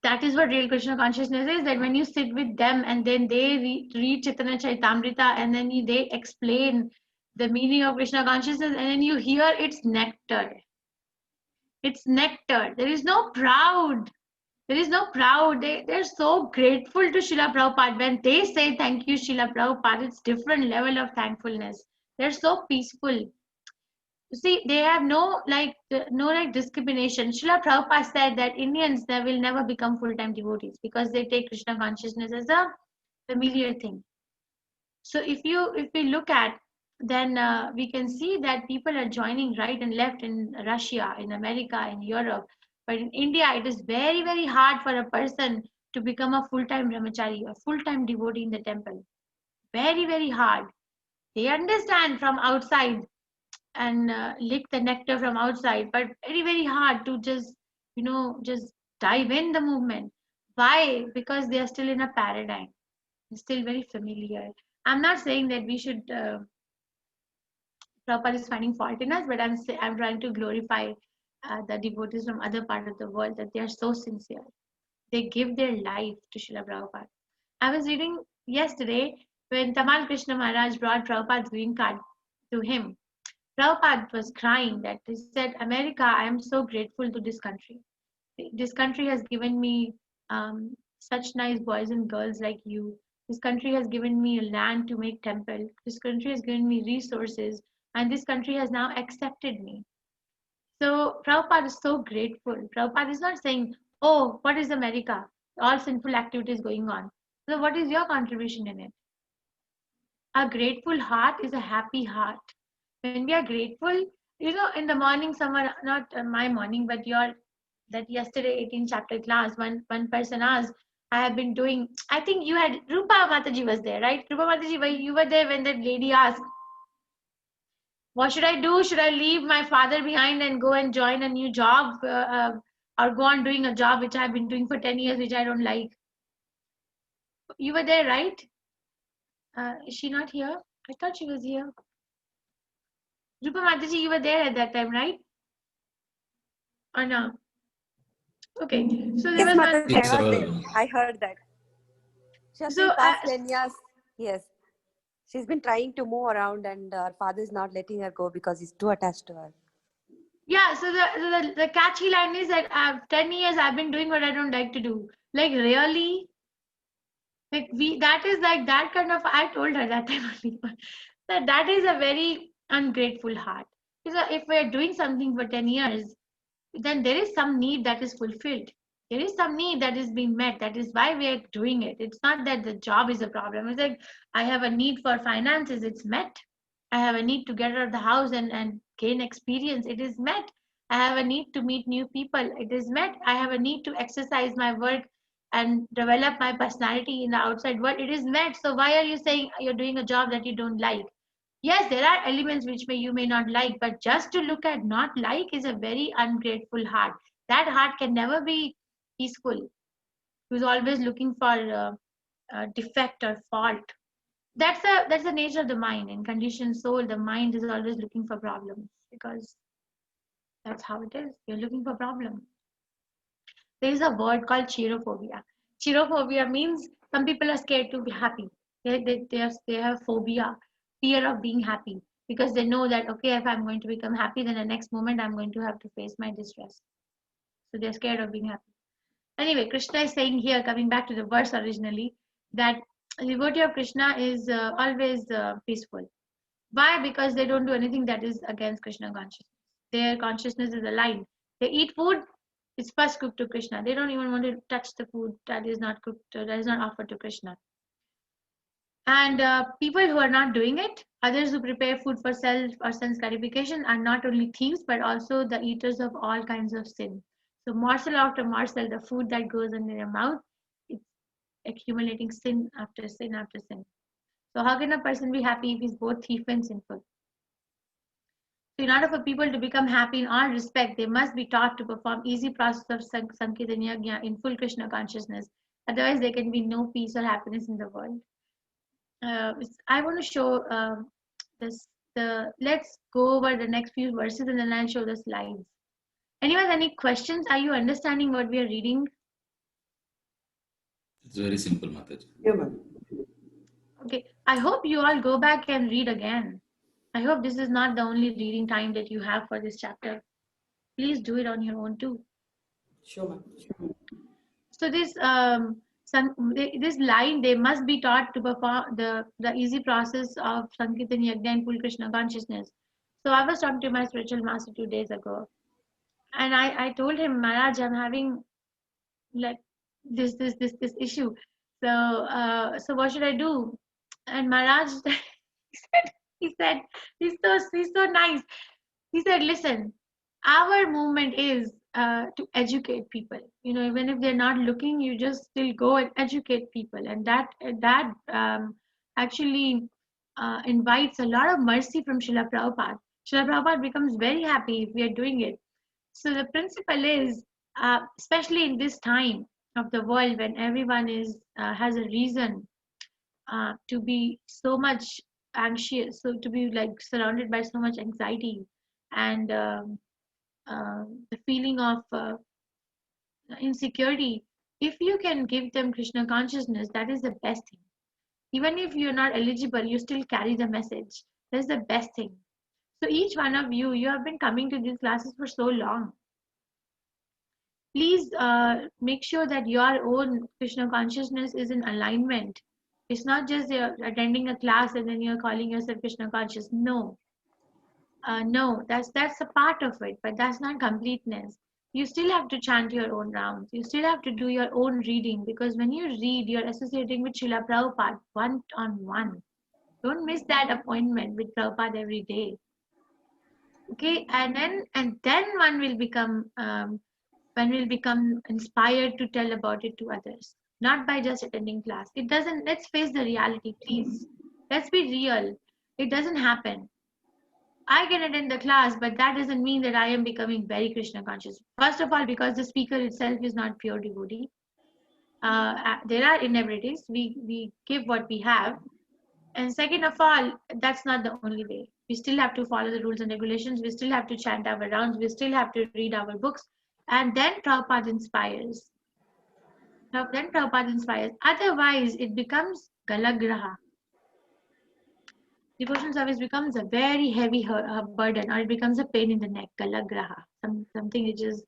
that is what real Krishna consciousness is, that when you sit with them and then they read Chaitanya Charitamrita and then they explain the meaning of Krishna consciousness and then you hear it's nectar. It's nectar. There is no proud. There is no proud. They're so grateful to Srila Prabhupada. When they say thank you, Srila Prabhupada, it's different level of thankfulness. They're so peaceful. You see, they have no discrimination. Srila Prabhupada said that Indians they will never become full-time devotees because they take Krishna consciousness as a familiar thing. So if we look at, then we can see that people are joining right and left in Russia, in America, in Europe. But in India, it is very, very hard for a person to become a full-time brahmachari, a full-time devotee in the temple. Very, very hard. They understand from outside and lick the nectar from outside, but very, very hard to just dive in the movement. Why? Because they are still in a paradigm. is still very familiar. I'm not saying that we should, Prabhupada is finding fault in us, but I'm trying to glorify the devotees from other part of the world, that they are so sincere. They give their life to Srila Prabhupada. I was reading yesterday when Tamal Krishna Maharaj brought Prabhupada's green card to him. Prabhupada was crying that he said, America, I am so grateful to this country. This country has given me such nice boys and girls like you. This country has given me a land to make temple. This country has given me resources, and this country has now accepted me. So Prabhupada is so grateful. Prabhupada is not saying, oh, what is America? All sinful activities going on. So what is your contribution in it? A grateful heart is a happy heart. When we are grateful, in the morning, someone, not my morning, but that yesterday 18 chapter class, one person asked, I have been doing, I think you had, Rupa Mataji was there, right? Rupa Mataji, you were there when that lady asked, what should I do? Should I leave my father behind and go and join a new job, or go on doing a job which I've been doing for 10 years, which I don't like? You were there, right? Is she not here? I thought she was here. Rupa Mataji, you were there at that time, right? Or no? Okay. So there Yes, was Mataji, one. I was there. I heard that. She has So been past 10 years. Yes. She's been trying to move around and her father is not letting her go because he's too attached to her. yeah. So the catchy line is that 10 years I've been doing what I don't like to do. Like really? Like that is like that kind of, I told her that time only, that is a very ungrateful heart. Because if we're doing something for 10 years, then there is some need that is fulfilled. There is some need that is being met. That is why we are doing it. It's not that the job is a problem. It's like I have a need for finances, it's met. I have a need to get out of the house and gain experience, it is met. I have a need to meet new people, it is met. I have a need to exercise my work and develop my personality in the outside world, it is met. So why are you saying you're doing a job that you don't like? Yes, there are elements which you may not like, but just to look at not like is a very ungrateful heart. That heart can never be peaceful. Who's always looking for defect or fault. That's the nature of the mind. In conditioned soul, the mind is always looking for problems because that's how it is. You're looking for problems. There is a word called cheerophobia. Cheerophobia means some people are scared to be happy. They have phobia, fear of being happy, because they know that, okay, if I'm going to become happy, then the next moment I'm going to have to face my distress. So they're scared of being happy. Anyway, Krishna is saying here, coming back to the verse originally, that the devotee of Krishna is always peaceful. Why? Because they don't do anything that is against Krishna consciousness. Their consciousness is aligned. They eat food, it's first cooked to Krishna. They don't even want to touch the food that is not cooked, that is not offered to Krishna. And people who are not doing it, others who prepare food for self or sense gratification, are not only thieves but also the eaters of all kinds of sin. So morsel after morsel, the food that goes in their mouth, it's accumulating sin after sin after sin. So how can a person be happy if he's both thief and sinful? So in order for people to become happy in all respect, they must be taught to perform easy process of Sankirtan Yajna in full Krishna consciousness. Otherwise, there can be no peace or happiness in the world. I want to show this. Let's go over the next few verses and then I'll show the slides. Anyone, any questions? Are you understanding what we are reading? It's very simple, Mataji. Yeah, ma'am. Okay, I hope you all go back and read again. I hope this is not the only reading time that you have for this chapter. Please do it on your own too. Sure, ma'am. So this line, they must be taught to perform the easy process of Sankirtan Yajna in full Krishna consciousness. So I was talking to my spiritual master 2 days ago, and I told him, Maharaj, I'm having like this issue. So what should I do? And Maharaj he said he's so nice. He said, listen, our movement is to educate people. Even if they're not looking, you just still go and educate people, and that actually invites a lot of mercy from Srila Prabhupada. Srila Prabhupada becomes very happy if we are doing it. So the principle is, especially in this time of the world when everyone has a reason to be so much anxious, so to be like surrounded by so much anxiety and the feeling of insecurity. If you can give them Krishna consciousness, that is the best thing. Even if you're not eligible, you still carry the message. That's the best thing. So each one of you, you have been coming to these classes for so long. Please make sure that your own Krishna consciousness is in alignment. It's not just you're attending a class and then you're calling yourself Krishna conscious. No, no, that's a part of it, but that's not completeness. You still have to chant your own rounds. You still have to do your own reading, because when you read, you're associating with Srila Prabhupada one-on-one. Don't miss that appointment with Prabhupada every day. Okay, and then one will become inspired to tell about it to others, not by just attending class. It doesn't. Let's face the reality, please. Let's be real. It doesn't happen. I can attend the class, but that doesn't mean that I am becoming very Krishna conscious. First of all, because the speaker itself is not pure devotee. There are inevitabilities. We give what we have. And second of all, that's not the only way. We still have to follow the rules and regulations. We still have to chant our rounds. We still have to read our books. And then Prabhupada inspires. Then Prabhupada inspires. Otherwise, it becomes galagraha. Devotional service becomes a very heavy burden, or it becomes a pain in the neck, galagraha. Something which is,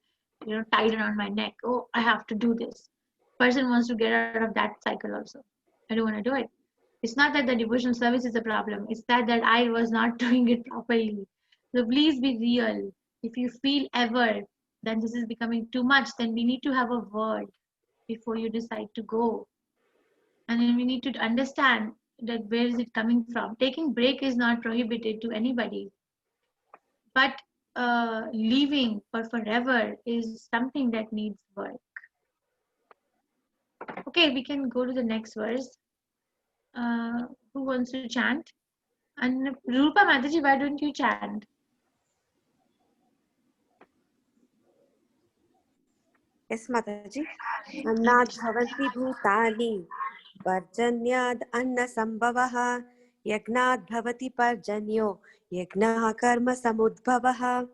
tied around my neck. Oh, I have to do this. Person wants to get out of that cycle also. I don't want to do it. It's not that the devotional service is a problem. It's that I was not doing it properly. So please be real. If you feel ever that this is becoming too much, then we need to have a word before you decide to go. And then we need to understand that where is it coming from. Taking break is not prohibited to anybody. But leaving for forever is something that needs work. Okay, we can go to the next verse. Who wants to chant? And Rupa Mataji, why don't you chant? Yes, Mataji. Annad bhavanti bhutani parjanyad anna sambhavaha yagnad bhavati parjanyo yagnaha karma samudbhavaha.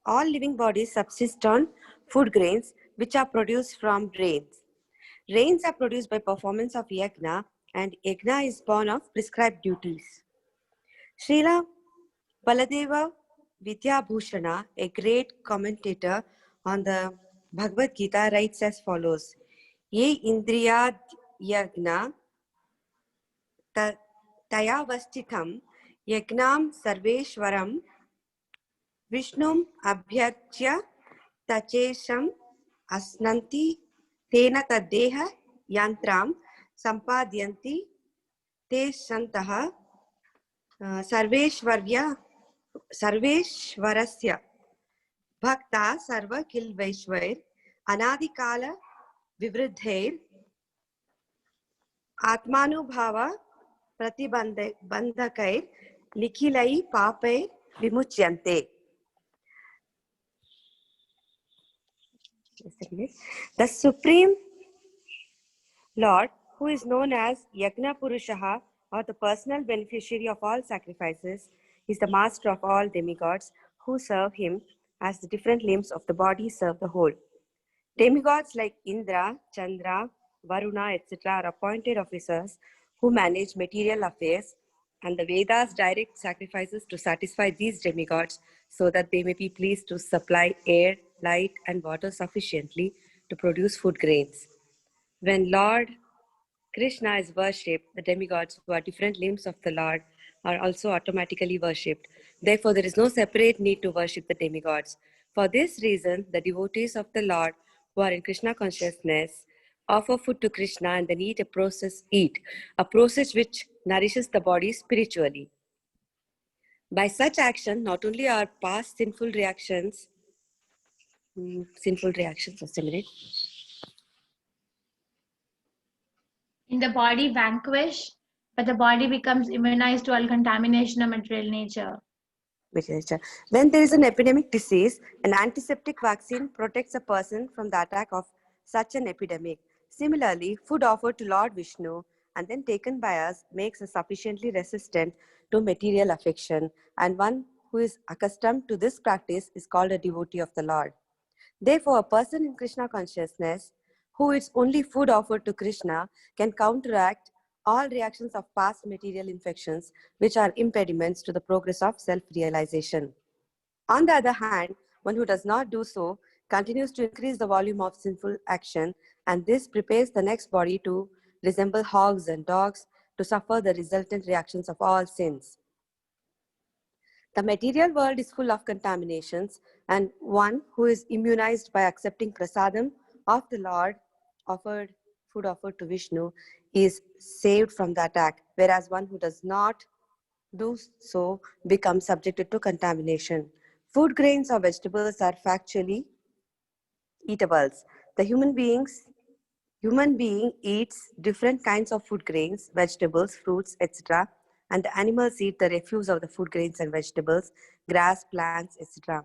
All living bodies subsist on food grains which are produced from rains. Rains are produced by performance of yagna, and yagna is born of prescribed duties. Srila Baladeva Vidyabhushana, a great commentator on the Bhagavad Gita, writes as follows: Ye indriyad yagna tayavastitam yagnam sarveshwaram Vishnum abhyachya tachesham asnanti tena taddeha yantram sampadyanti te santaha sarveshwarasya bhakta sarva kilvaishwair anadikala vivridhair atmanubhava pratibandhakair nikhilai papai vimuchyante. The Supreme Lord, who is known as Yagna Purushaha, or the personal beneficiary of all sacrifices, is the master of all demigods who serve him as the different limbs of the body serve the whole. Demigods like Indra, Chandra, Varuna, etc. are appointed officers who manage material affairs, and the Vedas direct sacrifices to satisfy these demigods so that they may be pleased to supply air, light, and water sufficiently to produce food grains. When Lord Krishna is worshipped, the demigods, who are different limbs of the Lord, are also automatically worshipped. Therefore, there is no separate need to worship the demigods. For this reason, the devotees of the Lord who are in Krishna consciousness offer food to Krishna and then eat a process which nourishes the body spiritually. By such action, not only are past sinful reactions, just a minute. In the body vanquish, but the body becomes immunized to all contamination of material nature. When there is an epidemic disease, an antiseptic vaccine protects a person from the attack of such an epidemic. Similarly, food offered to Lord Vishnu and then taken by us makes us sufficiently resistant to material affection, and one who is accustomed to this practice is called a devotee of the Lord. Therefore, a person in Krishna consciousness who eats only food offered to Krishna can counteract all reactions of past material infections, which are impediments to the progress of self-realization. On the other hand, one who does not do so continues to increase the volume of sinful action, and this prepares the next body to resemble hogs and dogs, to suffer the resultant reactions of all sins. The material world is full of contaminations, and one who is immunized by accepting prasadam of the Lord, food offered to Vishnu, is saved from the attack, whereas one who does not do so becomes subjected to contamination. Food grains or vegetables are factually eatables. The human being eats different kinds of food grains, vegetables, fruits, etc. And the animals eat the refuse of the food grains and vegetables, grass, plants, etc.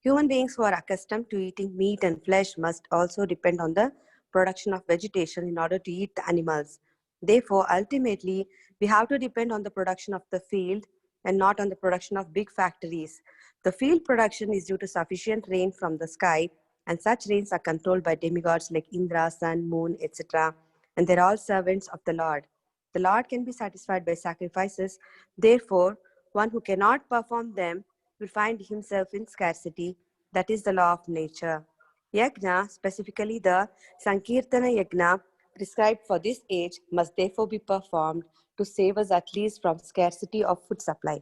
Human beings who are accustomed to eating meat and flesh must also depend on the production of vegetation in order to eat the animals. Therefore, ultimately, we have to depend on the production of the field and not on the production of big factories. The field production is due to sufficient rain from the sky, and such rains are controlled by demigods like Indra, sun, moon, etc. And they're all servants of the Lord. The Lord can be satisfied by sacrifices. Therefore, one who cannot perform them will find himself in scarcity. That is the law of nature. Yajna, specifically the Sankirtana Yajna prescribed for this age, must therefore be performed to save us at least from scarcity of food supply.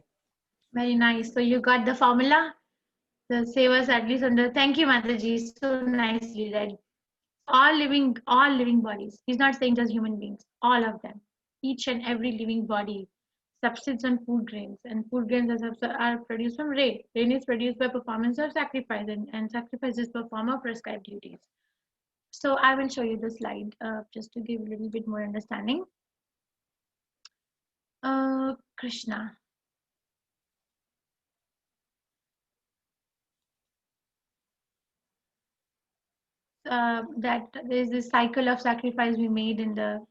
Very nice. So you got the formula. The save us at least under. Thank you, Mataji. So nicely read. All living bodies. He's not saying just human beings. All of them. Each and every living body subsists on food grains, and food grains are produced from rain. Rain is produced by performance of sacrifice, and sacrifice is perform of prescribed duties. So I will show you the slide just to give a little bit more understanding. Krishna. That there is this cycle of sacrifice we made in the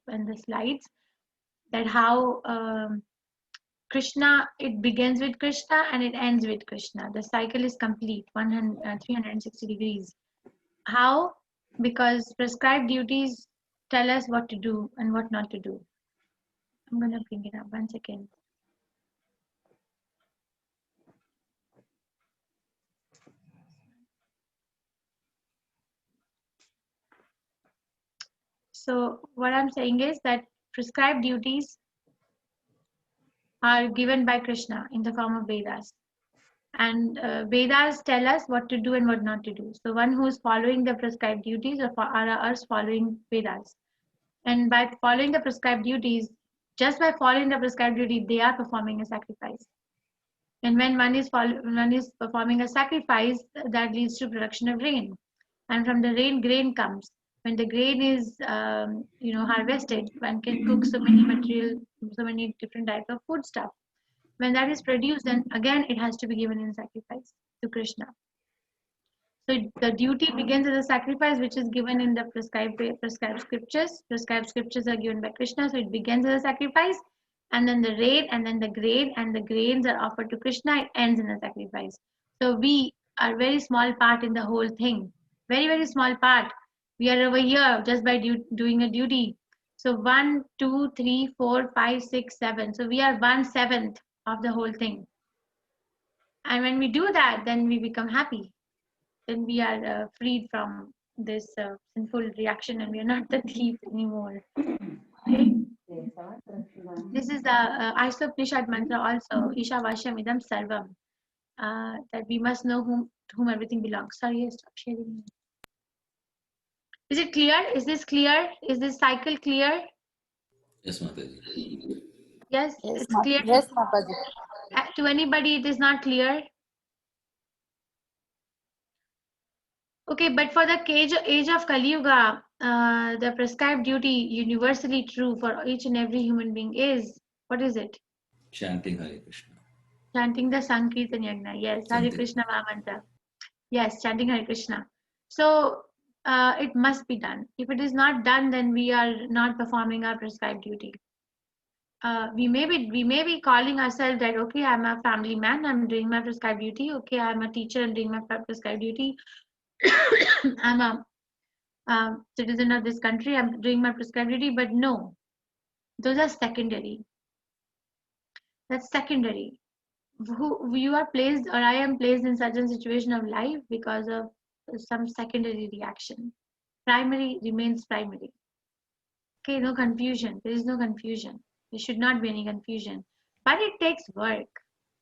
slides. That how Krishna, it begins with Krishna and it ends with Krishna. The cycle is complete, 360 degrees. How? Because prescribed duties tell us what to do and what not to do. I'm going to bring it up 1 second. So what I'm saying is that prescribed duties are given by Krishna in the form of Vedas. And Vedas tell us what to do and what not to do. So one who is following the prescribed duties are us following Vedas. And by following the prescribed duties, just by following the prescribed duty, they are performing a sacrifice. And when one is performing a sacrifice, that leads to production of rain. And from the rain, grain comes. When the grain is harvested, one can cook so many different types of food stuff. When that is produced, then again it has to be given in sacrifice to Krishna. So the duty begins as a sacrifice, which is given in the prescribed scriptures. Prescribed scriptures are given by Krishna, so it begins as a sacrifice, and then the rain, and then the grain, and the grains are offered to Krishna. It ends in a sacrifice. So we are very small part in the whole thing. Very, very small part. We are over here just by doing a duty. So 1, 2, 3, 4, 5, 6, 7. So we are 1/7 of the whole thing. And when we do that, then we become happy. Then we are freed from this sinful reaction, and we are not the thief anymore. Okay? This is the Isopanishad mantra also, Ishavashyam idam sarvam, that we must know to whom everything belongs. Sorry, stop sharing. Is it clear? Is this clear? Is this cycle clear? Yes, Mataji. Yes, it's clear. Yes, Mataji. To anybody, it is not clear. Okay, but for the age of Kali Yuga, the prescribed duty, universally true for each and every human being, is, what is it? Chanting Hare Krishna. Chanting the Sankirtan Yajna. Yes, Hare Krishna Mahamantra. Yes, chanting Hare Krishna. So it must be done. If it is not done, then we are not performing our prescribed duty. We may be calling ourselves that, okay, I'm a family man, I'm doing my prescribed duty. Okay, I'm a teacher, I'm doing my prescribed duty. I'm a citizen of this country, I'm doing my prescribed duty. But no, those are secondary. That's secondary. Who you are placed, or I am placed in such a situation of life because of some secondary reaction. Primary remains primary. Okay, no confusion. There is no confusion. There should not be any confusion. But it takes work.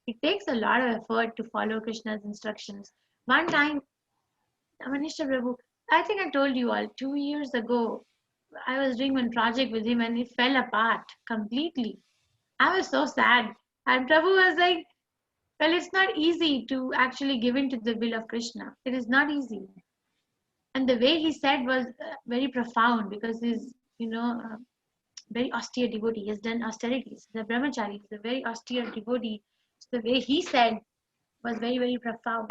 It takes a lot of effort to follow Krishna's instructions. One time, Manisha Prabhu, I think I told you all, 2 years ago, I was doing one project with him and it fell apart completely. I was so sad. And Prabhu was like, well, it's not easy to actually give in to the will of Krishna. It is not easy. And the way he said was very profound, because he's, very austere devotee. He has done austerities. The brahmachari is a very austere devotee. So the way he said was very, very profound.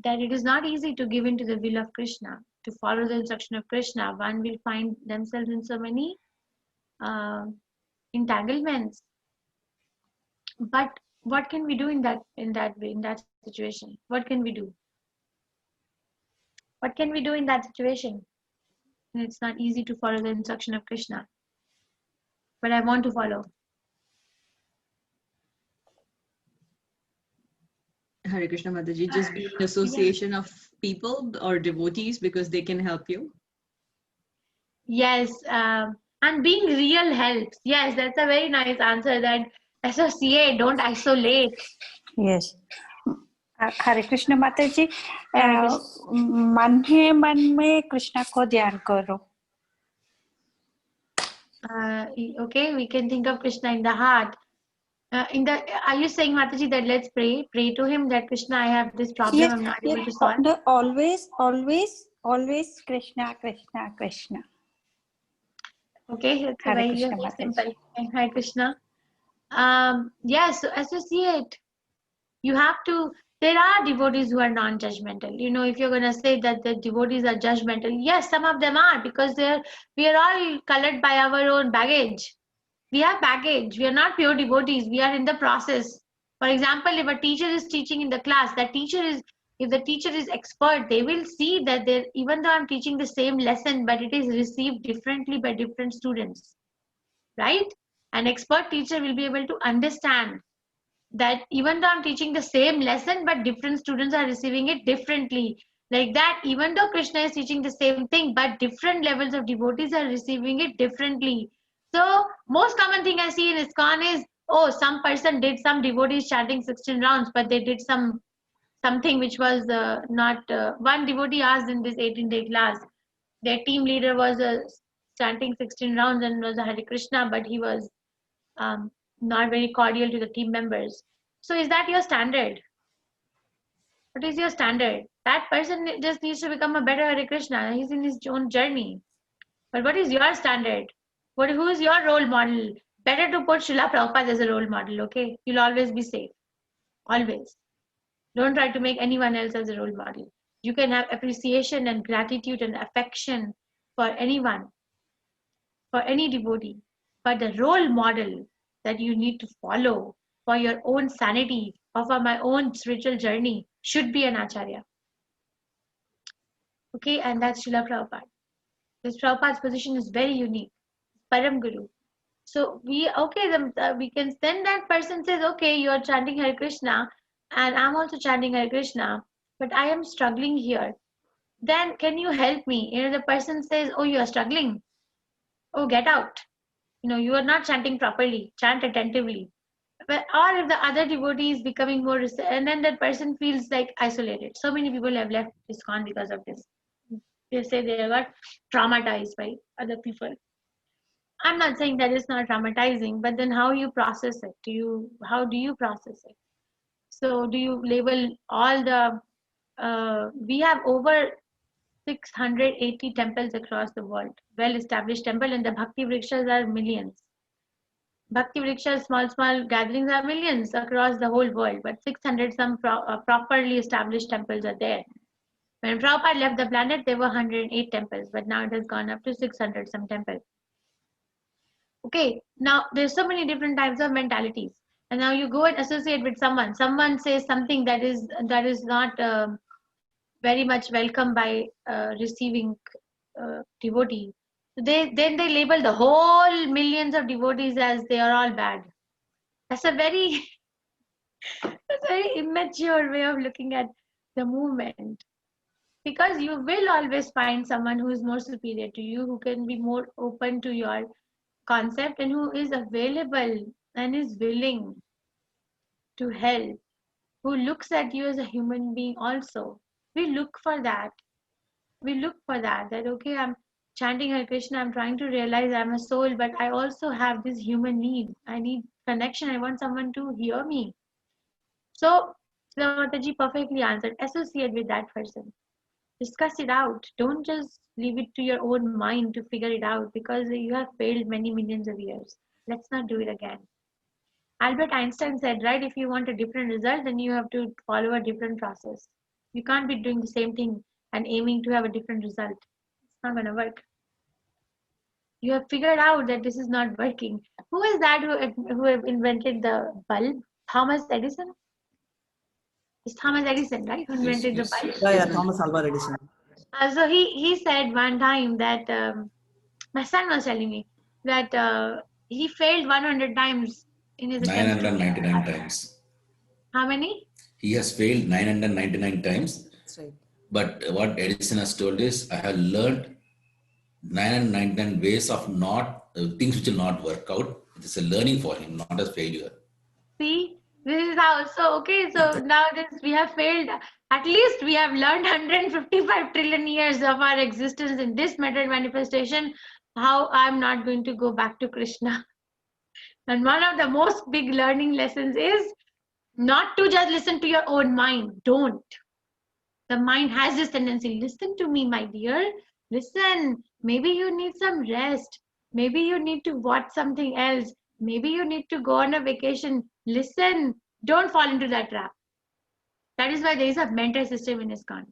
That it is not easy to give in to the will of Krishna, to follow the instruction of Krishna. One will find themselves in so many entanglements. But what can we do in that situation? What can we do? What can we do in that situation? And it's not easy to follow the instruction of Krishna. But I want to follow. Hare Krishna Mataji, just be in association of people or devotees because they can help you. Yes, and being real helps. Yes, that's a very nice answer. That associate, don't isolate. Yes. हरे कृष्ण माता जी, Hare Krishna. मन है मन में कृष्णा को ध्यान करो. Okay, we can think of Krishna in the heart. Are you saying, Mataji, that let's pray to him that Krishna, I have this problem, Yes, I'm not able to yes. solve? Always Krishna, Krishna, Krishna. Okay, it's Hare very Krishna, Mataji. simple. Hare Krishna. Yes, so associate. You have to. There are devotees who are non-judgmental. If you're going to say that the devotees are judgmental, yes, some of them are, because we are all colored by our own baggage. We have baggage. We are not pure devotees. We are in the process. For example, if a teacher is teaching in the class, if the teacher is expert, they will see that even though I'm teaching the same lesson, but it is received differently by different students, right? An expert teacher will be able to understand that even though I'm teaching the same lesson, but different students are receiving it differently. Like that, even though Krishna is teaching the same thing, but different levels of devotees are receiving it differently. So, most common thing I see in ISKCON is, some person did some devotees chanting 16 rounds, but they did something which was not. One devotee asked in this 18-day class, their team leader was chanting 16 rounds and was a Hare Krishna, but he was not very cordial to the team members. So is that your standard? What is your standard? That person just needs to become a better Hare Krishna. He's in his own journey. But what is your standard? Who is your role model? Better to put Srila Prabhupada as a role model, okay? You'll always be safe. Always. Don't try to make anyone else as a role model. You can have appreciation and gratitude and affection for anyone, for any devotee. But the role model that you need to follow for your own sanity or for my own spiritual journey should be an Acharya. Okay, and that's Srila Prabhupada. This Prabhupada's position is very unique. Param Guru. So we can then that person says, okay, you are chanting Hare Krishna and I'm also chanting Hare Krishna, but I am struggling here. Then can you help me? The person says, oh, you are struggling. Oh, get out. You are not chanting properly. Chant attentively. But, or if the other devotee is becoming more, and then that person feels like isolated. So many people have left ISKCON because of this. They say they got traumatized by other people. I'm not saying that it's not traumatizing, but then how you process it? How do you process it? So do you label all the? We have over 680 temples across the world, well-established temple, and the Bhakti Vrikshas are millions. Bhakti Vrikshas, small gatherings are millions across the whole world, but 600 some properly established temples are there. When Prabhupada left the planet, there were 108 temples, but now it has gone up to 600 some temples. Okay, now there's so many different types of mentalities, and now you go and associate with someone. Someone says something that is not very much welcome by receiving devotee. So then they label the whole millions of devotees as they are all bad. That's a very immature way of looking at the movement. Because you will always find someone who is more superior to you, who can be more open to your concept, and who is available and is willing to help, who looks at you as a human being also. We look for that. That okay, I'm chanting Hare Krishna, I'm trying to realize I'm a soul, but I also have this human need. I need connection. I want someone to hear me. So Mataji perfectly answered. Associate with that person. Discuss it out. Don't just leave it to your own mind to figure it out, because you have failed many millions of years. Let's not do it again. Albert Einstein said, right, if you want a different result, then you have to follow a different process. You can't be doing the same thing and aiming to have a different result. It's not going to work. You have figured out that this is not working. Who is that who invented the bulb? Thomas Edison? It's Thomas Edison, right? Who invented the bulb? Yeah, Thomas Alva Edison. So he said one time that my son was telling me that he failed 100 times in his attempt. 999 times. How many? He has failed 999 times. That's right. But what Edison has told is, I have learned 999 ways of things which will not work out. It is a learning for him, not a failure. See, this is how. So okay, so now we have failed. At least we have learned 155 trillion years of our existence in this material manifestation. How I'm not going to go back to Krishna. And one of the most big learning lessons is not to just listen to your own mind. Don't. The mind has this tendency. Listen to me, my dear. Listen. Maybe you need some rest. Maybe you need to watch something else. Maybe you need to go on a vacation. Listen. Don't fall into that trap. That is why there is a mentor system in ISKCON.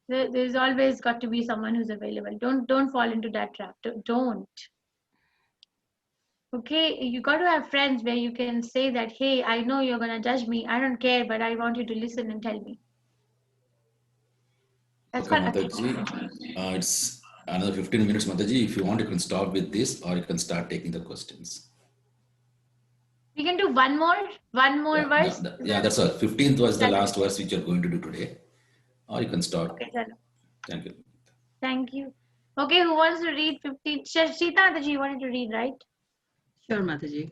There's always got to be someone who's available. Don't fall into that trap. Don't. Okay, you got to have friends where you can say that, hey, I know you're going to judge me. I don't care, but I want you to listen and tell me. That's Okay, what Mataji, it's another 15 minutes, Mataji. If you want, you can stop with this, or you can start taking the questions. We can do one more verse. That's all. 15th was the last verse which you're going to do today. Or you can start. Okay, sir. Thank you. Thank you. Okay, who wants to read 15? Shita Mataji, you wanted to read, right? Sure, Mataji.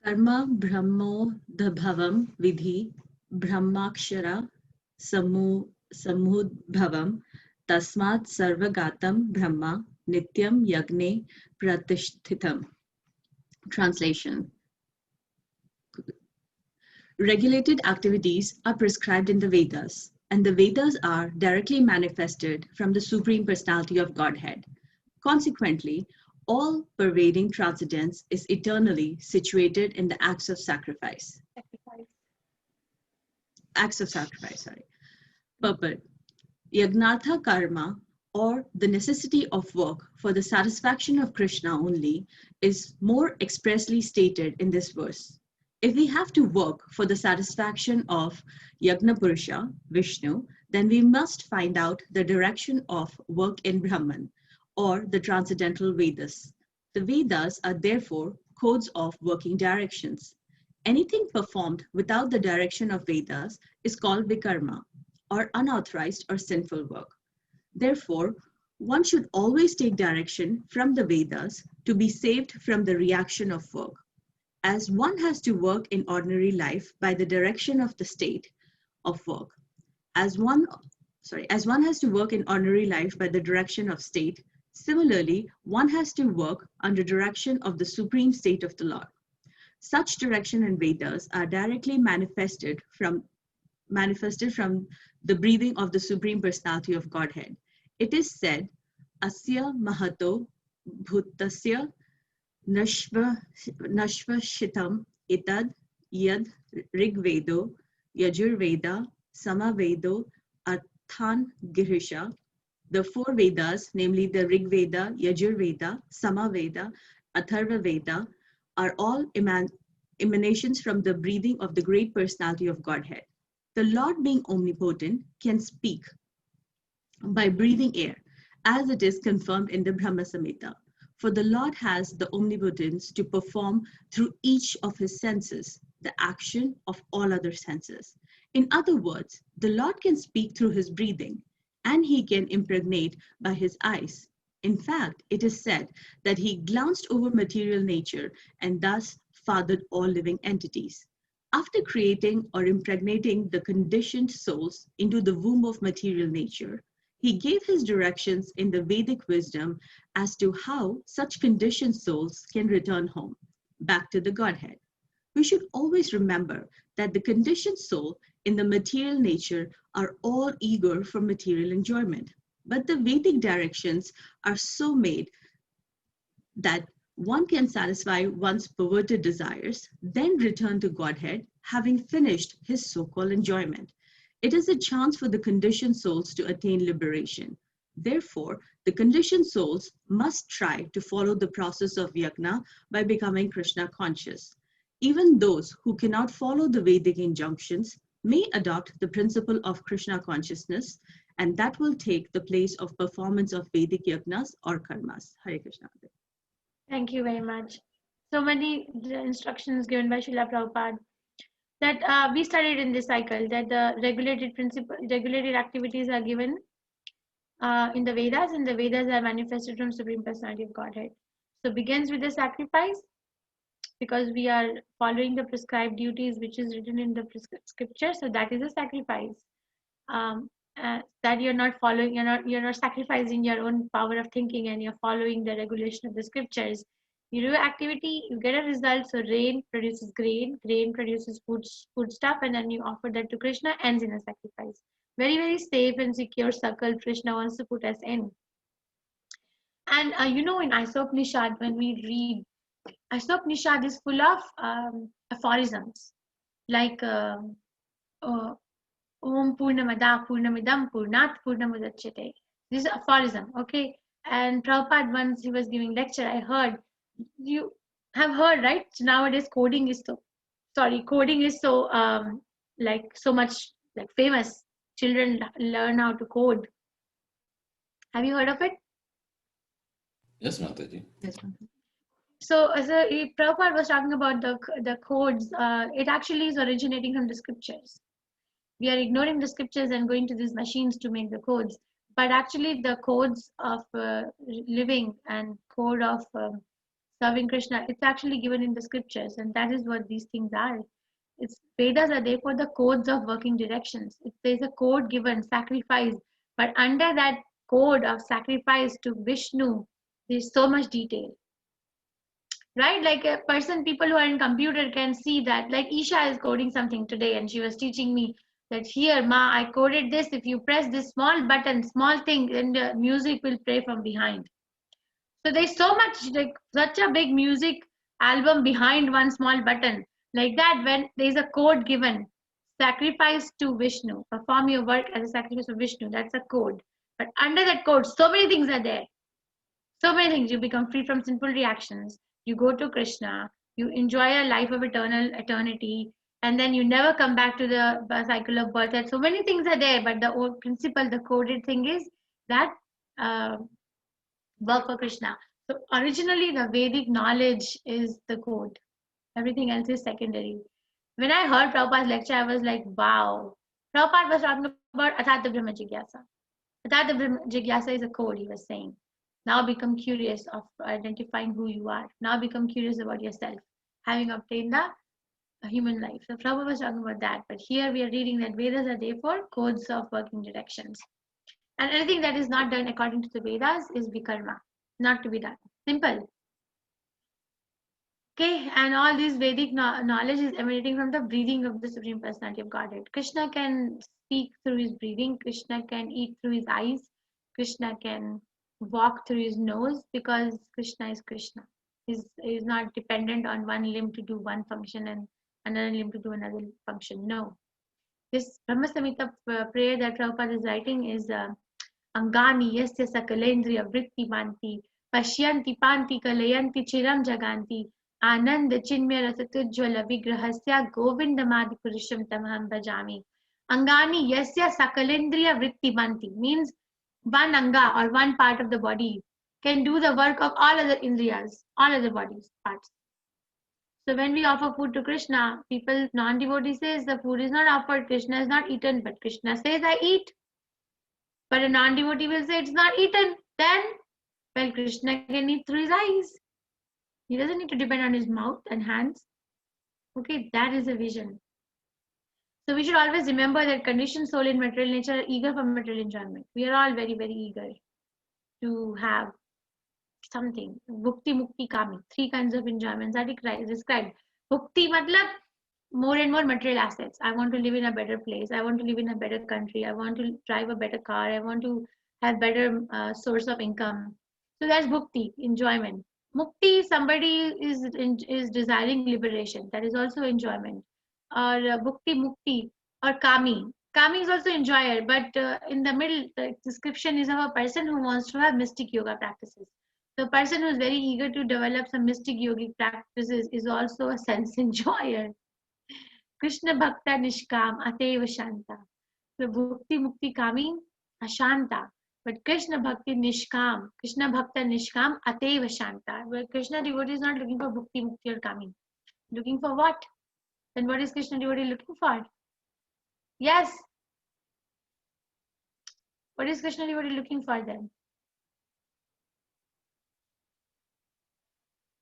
Karma Brahmo Dhabhavam Vidhi Brahmakshara Samudbhavam Tasmat Sarvagatam Brahma Nityam Yagne Pratishthitam. Translation. Regulated activities are prescribed in the Vedas, and the Vedas are directly manifested from the Supreme Personality of Godhead. Consequently, all pervading transcendence is eternally situated in the acts of sacrifice. Purport. Yagnatha karma, or the necessity of work for the satisfaction of Krishna only, is more expressly stated in this verse. If we have to work for the satisfaction of Yagna Purusha, Vishnu, then we must find out the direction of work in Brahman, or the transcendental Vedas. The Vedas are therefore codes of working directions. Anything performed without the direction of Vedas is called vikarma, or unauthorized or sinful work. Therefore, one should always take direction from the Vedas to be saved from the reaction of work. As one has to work in ordinary life by the direction of the state of work, as one has to work in ordinary life by the direction of state, similarly, one has to work under direction of the supreme state of the Lord. Such direction in Vedas are directly manifested from the breathing of the Supreme Personality of Godhead. It is said, Asya Mahato Bhutasya Nashvashitam Itad Yad Rigvedo Yajurveda Samavedo Than Girisha. The four Vedas, namely the Rig Veda, Yajur Veda, Sama Veda, Atharva Veda, are all emanations from the breathing of the great personality of Godhead. The Lord, being omnipotent, can speak by breathing air, as it is confirmed in the Brahma Samhita. For the Lord has the omnipotence to perform through each of his senses the action of all other senses. In other words, the Lord can speak through his breathing, and he can impregnate by his eyes. In fact, it is said that he glanced over material nature and thus fathered all living entities. After creating or impregnating the conditioned souls into the womb of material nature, he gave his directions in the Vedic wisdom as to how such conditioned souls can return home, back to the Godhead. We should always remember that the conditioned soul in the material nature are all eager for material enjoyment. But the Vedic directions are so made that one can satisfy one's perverted desires, then return to Godhead, having finished his so-called enjoyment. It is a chance for the conditioned souls to attain liberation. Therefore, the conditioned souls must try to follow the process of yajna by becoming Krishna conscious. Even those who cannot follow the Vedic injunctions may adopt the principle of Krishna consciousness, and that will take the place of performance of Vedic yajnas or karmas. Hare Krishna. Thank you very much. So many instructions given by Srila Prabhupada that we studied in this cycle, that the regulated activities are given in the Vedas, and the Vedas are manifested from Supreme Personality of Godhead. So begins with the sacrifice, because we are following the prescribed duties which is written in the scripture. So that is a sacrifice. That you're not following, you're not sacrificing your own power of thinking, and you're following the regulation of the scriptures. You do activity, you get a result. So rain produces grain produces food stuff, and then you offer that to Krishna, ends in a sacrifice. Very, very safe and secure circle Krishna wants to put us in. And in Isopanishad, when we read, Isopanishad is full of aphorisms, like Om Purnamada Purnamidam Purnat Purnamudachyate. This is aphorism, okay? And Prabhupada, once he was giving lecture, I heard, you have heard, right? Nowadays coding is so like so much like famous. Children learn how to code. Have you heard of it? Yes, Mataji. Yes, So Prabhupada was talking about the codes. It actually is originating from the scriptures. We are ignoring the scriptures and going to these machines to make the codes. But actually the codes of living and code of serving Krishna, it's actually given in the scriptures, and that is what these things are. Vedas are therefore the codes of working directions. If there's a code given, sacrifice, but under that code of sacrifice to Vishnu, there's so much detail. Right? Like people who are in computer can see that. Like Isha is coding something today, and she was teaching me that here, Ma, I coded this. If you press this small button, small thing, then the music will play from behind. So there's so much, like such a big music album behind one small button. Like that, when there's a code given, sacrifice to Vishnu, perform your work as a sacrifice to Vishnu, that's a code. But under that code, so many things are there. So many things. You become free from sinful reactions. You go to Krishna. You enjoy a life of eternity. And then you never come back to the cycle of birth. And so many things are there. But the old principle, the coded thing is that work for Krishna. So originally the Vedic knowledge is the code. Everything else is secondary. When I heard Prabhupada's lecture, I was like, wow. Prabhupada was talking about Atharva Brahma Jigyasa. Atharva Brahma Jigyasa is a code, he was saying. Now become curious of identifying who you are. Now become curious about yourself, having obtained the human life. So Prabhupada was talking about that. But here we are reading that Vedas are therefore codes of working directions. And anything that is not done according to the Vedas is vikarma, not to be done. Simple. Okay, and all this Vedic knowledge is emanating from the breathing of the Supreme Personality of Godhead. Krishna can speak through his breathing. Krishna can eat through his eyes. Krishna can walk through his nose, because Krishna is Krishna. He's not dependent on one limb to do one function and another limb to do another function. No. This Brahma Samhita prayer that Prabhupada is writing is Angani yasya sakalendriya vritti manti pashyanti panti kalayanti chiram jaganti anand chinmya rasatujjwala vigrahasya govindamadi purusham tamaham bhajami. Angani yasya sakalendriya vritti manti means one anga or one part of the body can do the work of all other indriyas, all other bodies parts. So when we offer food to Krishna, people, non-devotee says the food is not offered, Krishna is not eaten, but Krishna says I eat. But a non-devotee will say it's not eaten. Then, well, Krishna can eat through his eyes. He doesn't need to depend on his mouth and hands. Okay, that is a vision. So we should always remember that conditioned soul in material nature are eager for material enjoyment. We are all very, very eager to have something. Bhukti, mukti, kami. 3 kinds of enjoyments are described. Bhukti matlab more and more material assets. I want to live in a better place. I want to live in a better country. I want to drive a better car. I want to have better source of income. So that's bhukti, enjoyment. Mukti, somebody is desiring liberation. That is also enjoyment. Or bhukti, mukti, or kami. Kami is also enjoyer, but in the middle, the description is of a person who wants to have mystic yoga practices. The person who is very eager to develop some mystic yogic practices is also a sense enjoyer. Krishna Bhakta Nishkam Ateva Shanta. So Bhukti Mukti Kami Ashanta. But Krishna Bhakti Nishkam, Krishna Bhakta Nishkam Ateva Shanta. Where Krishna devotee is not looking for Bhukti Mukti or Kami. Looking for what? Then what is Krishna devotee looking for? Yes. What is Krishna devotee looking for then?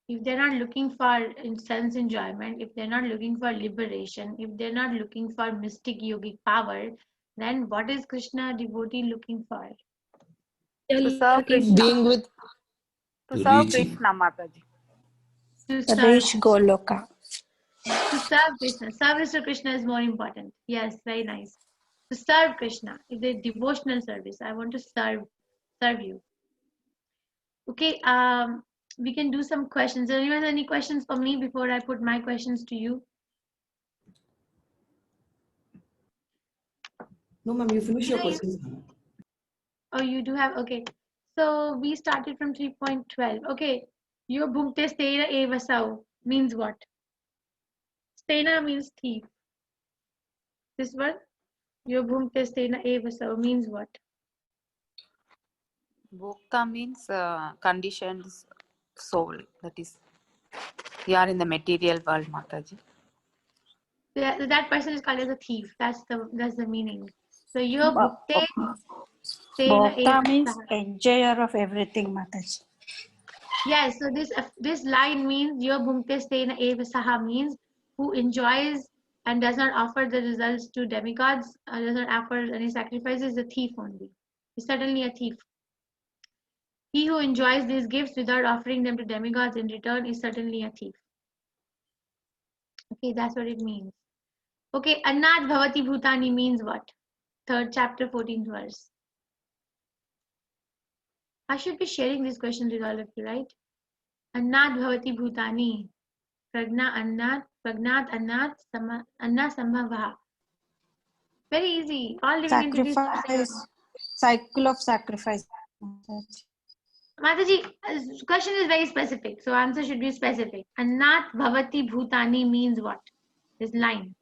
If they're not looking for sense enjoyment, if they're not looking for liberation, if they're not looking for mystic yogic power, then what is Krishna devotee looking for? To serve Krishna. Being with To serve reaching. Krishna, Mataji. To serve, Reach Goloka. to serve Krishna. Service to Krishna is more important. Yes, very nice. To serve Krishna. If there's devotional service, I want to serve you. Okay, we can do some questions. Anyone has any questions for me before I put my questions to you? No, ma'am, you finish your questions now. Oh, you do have, okay. So we started from 3.12. Okay, your bhukte stena evasau means what? Stena means thief. This one, your bhukte stena evasau means what? Bhokta means conditioned soul. That is, we are in the material world, Mataji. That person is called as a thief. That's the meaning. So your bhukte stena Bhokta means evasau. enjoyer of everything, Mataji. Yes, so this line means your bhukte stena evasaha means who enjoys and does not offer the results to demigods, does not offer any sacrifices, is a thief only. He's certainly a thief. He who enjoys these gifts without offering them to demigods in return is certainly a thief. Okay, that's what it means. Okay, Annat Bhavati Bhutani means what? 3rd chapter, 14th verse. I should be sharing these questions with all of you, right? Annat Bhavati Bhutani. Pragna Annat, Pragnat Annat, Anna Sambhavaha. Very easy. All living entities. Sacrifice, cycle of sacrifice. Mataji, question is very specific, so answer should be specific. Annat Bhavati Bhutani means what? This line.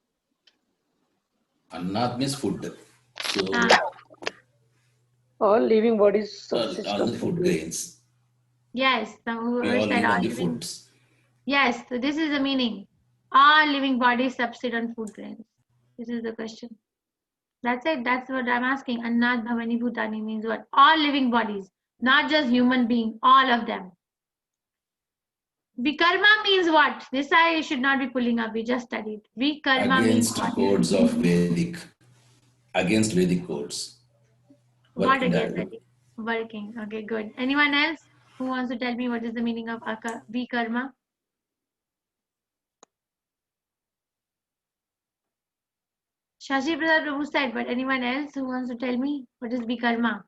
Annat means food. So All living bodies all subsist the on food grains. Yes, the We verse all said live all on the living. foods. Yes, so this is the meaning. All living bodies subsist on food grains. This is the question. That's it. That's what I'm asking. Annat Bhavani Bhutani means what? All living bodies, not just human being, all of them. Vikarma means what? This I should not be pulling up. We just studied. Vikarma means Against what? codes of Vedic. Against Vedic codes. Work What in that against way. that? Working. Okay, good. Anyone else who wants to tell me what is the meaning of Vikarma? Shashi Prasad Prabhu said, but anyone else who wants to tell me what is Vikarma?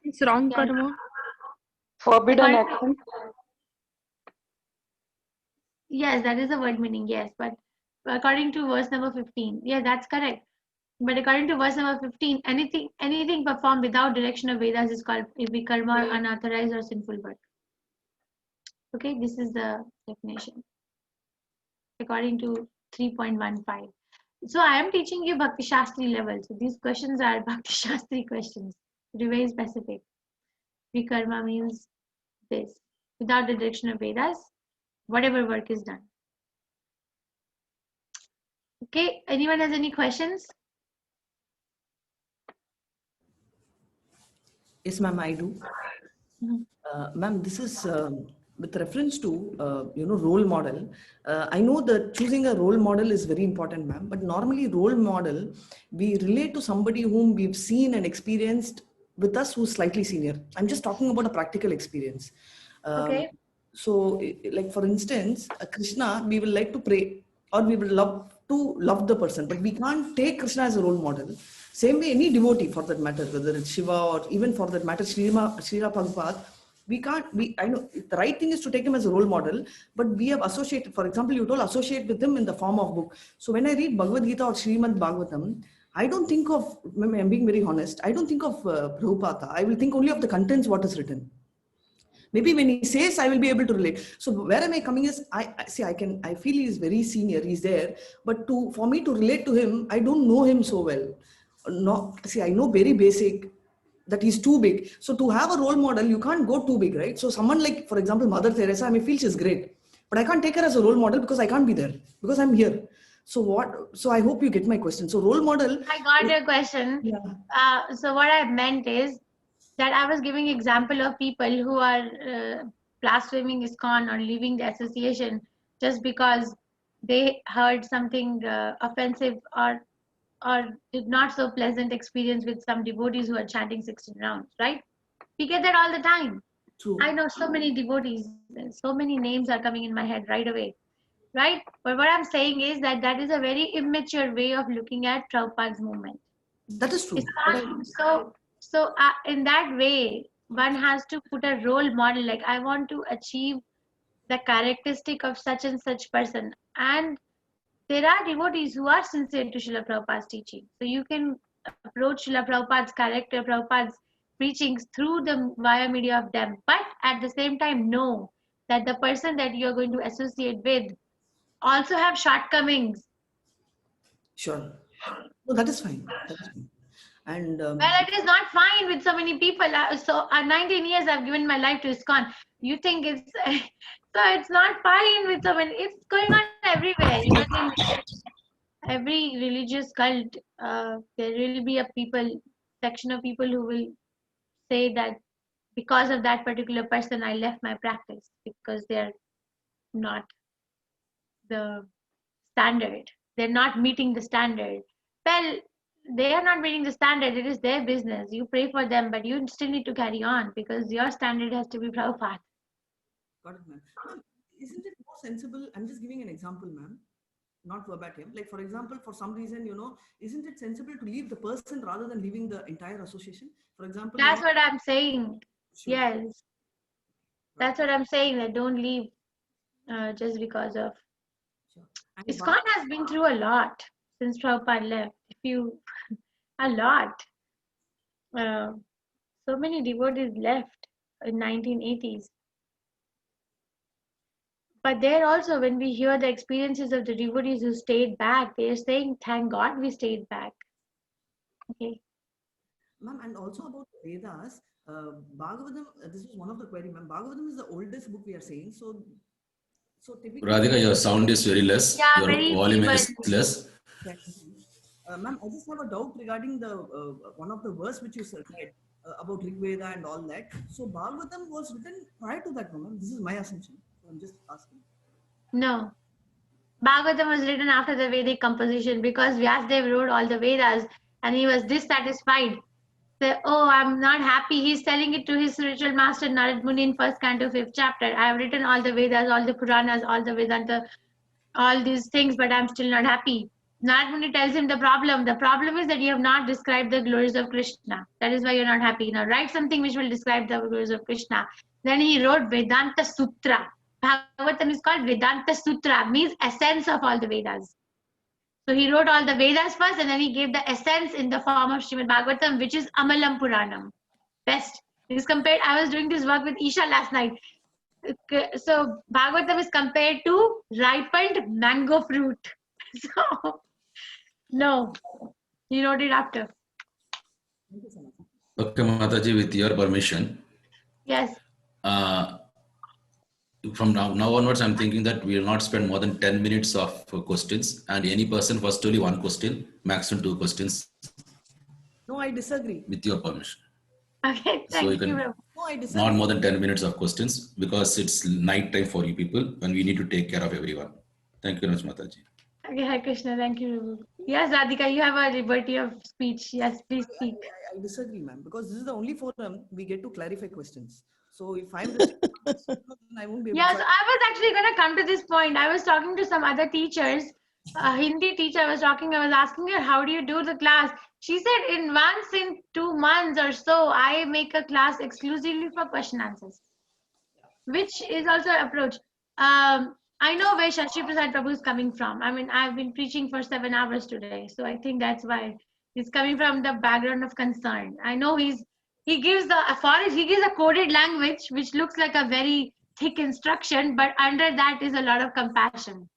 It's wrong Yeah. karma. forbidden According to- action. Yes, that is the word meaning, yes. But according to verse number 15. Yeah, that's correct. But according to verse number 15, anything performed without direction of Vedas is called vikarma or unauthorized or sinful work. Okay, this is the definition according to 3.15. So I am teaching you Bhakti Shastri level. So these questions are Bhakti Shastri questions. To be very specific. Vikarma means this. Without the direction of Vedas, whatever work is done. Okay, anyone has any questions? Yes, ma'am, I do. Mhm. Ma'am, this is with reference to role model. I know that choosing a role model is very important, ma'am. But normally, role model, we relate to somebody whom we've seen and experienced with us who's slightly senior. I'm just talking about a practical experience. Okay. So, like for instance, Krishna, we will like to pray or we will love to love the person, but we can't take Krishna as a role model. Same way, any devotee for that matter, whether it's Shiva or even for that matter, Srila Prabhupada, I know the right thing is to take him as a role model, but we have associated, for example, you told associate with him in the form of book. So when I read Bhagavad Gita or Srimad Bhagavatam, I don't think of, I'm being very honest, I don't think of Prabhupada. I will think only of the contents, what is written. Maybe when he says, I will be able to relate. So where am I coming is, I feel he is very senior, he's there, but for me to relate to him, I don't know him so well. I know very basic, that he's too big. So to have a role model, you can't go too big, right? So someone like, for example, Mother Teresa, I may feel she's great, but I can't take her as a role model because I can't be there, because I'm here. So I hope you get my question. So role model. I got your question. Yeah. So what I meant is that I was giving example of people who are blaspheming ISKCON or leaving the association just because they heard something offensive or did not so pleasant experience with some devotees who are chanting 16 rounds, right? We get that all the time. True. I know so many devotees, so many names are coming in my head right away, right? But what I'm saying is that is a very immature way of looking at Prabhupada's movement. That is true. So in that way, one has to put a role model, like I want to achieve the characteristic of such and such person. And there are devotees who are sincere to Srila Prabhupada's teaching. So you can approach Srila Prabhupada's character, Prabhupada's preachings through the via media of them. But at the same time, know that the person that you are going to associate with also have shortcomings. Sure. No, that is fine. That is fine. And well, it is not fine with so many people. So 19 years I've given my life to ISKCON. You think it's so it's not fine with so many. It's going on everywhere. Even in every religious cult, there will be a section of people who will say that because of that particular person, I left my practice because they're not the standard. They're not meeting the standard. Well, they are not meeting the standard. It is their business. You pray for them, but you still need to carry on because your standard has to be Prabhupada. Got it, ma'am. Isn't it more sensible? I'm just giving an example, ma'am, not verbatim. Like, for example, for some reason, isn't it sensible to leave the person rather than leaving the entire association? For example, that's what I'm saying. Sure. Yes. That's what I'm saying, that don't leave just because of. Sure. ISKCON has been through a lot since Prabhupada left. A lot. So many devotees left in 1980s. But there also, when we hear the experiences of the devotees who stayed back, they are saying, thank God we stayed back. Okay. Ma'am, and also about Vedas, Bhagavatam, this is one of the query, ma'am. Bhagavatam is the oldest book we are saying. So typically. Radhika, your sound is very less. Yeah, Your very volume feeble. is less. Ma'am, I just have a doubt regarding the one of the verse which you said about Rig Veda and all that. So Bhagavatam was written prior to that, ma'am. This is my assumption. So I'm just asking. No. Bhagavatam was written after the Vedic composition because Vyasadeva wrote all the Vedas and he was dissatisfied. So, I'm not happy. He's telling it to his spiritual master Narad Muni in 1st canto 5th chapter. I have written all the Vedas, all the Puranas, all the Vedanta, all these things, but I'm still not happy. Narad Muni tells him the problem. The problem is that you have not described the glories of Krishna. That is why you're not happy. Now write something which will describe the glories of Krishna. Then he wrote Vedanta Sutra. Bhagavatam is called Vedanta Sutra, means essence of all the Vedas. So he wrote all the Vedas first, and then he gave the essence in the form of Srimad Bhagavatam, which is Amalam Puranam. Best. Is compared. I was doing this work with Isha last night. So Bhagavatam is compared to ripened mango fruit. So no, he wrote it after. Okay, Mataji, with your permission. Yes. From now onwards, I'm thinking that we will not spend more than 10 minutes of questions, and any person first only one question, maximum 2 questions. No, I disagree. With your permission. Okay, thank So you. No, I disagree. Not more than 10 minutes of questions, because it's night time for you people and we need to take care of everyone. Thank you very much, Mataji. Okay, Hare Krishna, thank you. Yes, Radhika, you have a liberty of speech. Yes, please speak. I disagree, ma'am, because this is the only forum we get to clarify questions. So if I'm restricted, I won't be able Yes, to. I was actually going to come to this point. I was talking to some other teachers, a Hindi teacher. I was asking her, how do you do the class? She said, once in 2 months or so, I make a class exclusively for question answers, which is also an approach. I know where Shashi Prasad Prabhu is coming from. I mean, I've been preaching for 7 hours today, so I think that's why he's coming from the background of concern. I know he gives a coded language which looks like a very thick instruction, but under that is a lot of compassion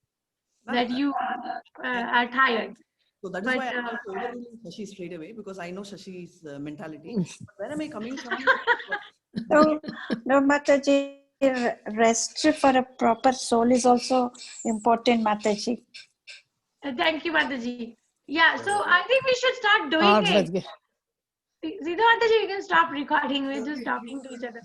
that you are tired. So that is why I'm not overruling Shashi straight away, because I know Shashi's mentality. But where am I coming from? No, Mataji, rest for a proper soul is also important, Mataji. Thank you, Mataji. Yeah, so I think we should start doing it. Sita Mataji, you can stop recording. We're just talking to each other.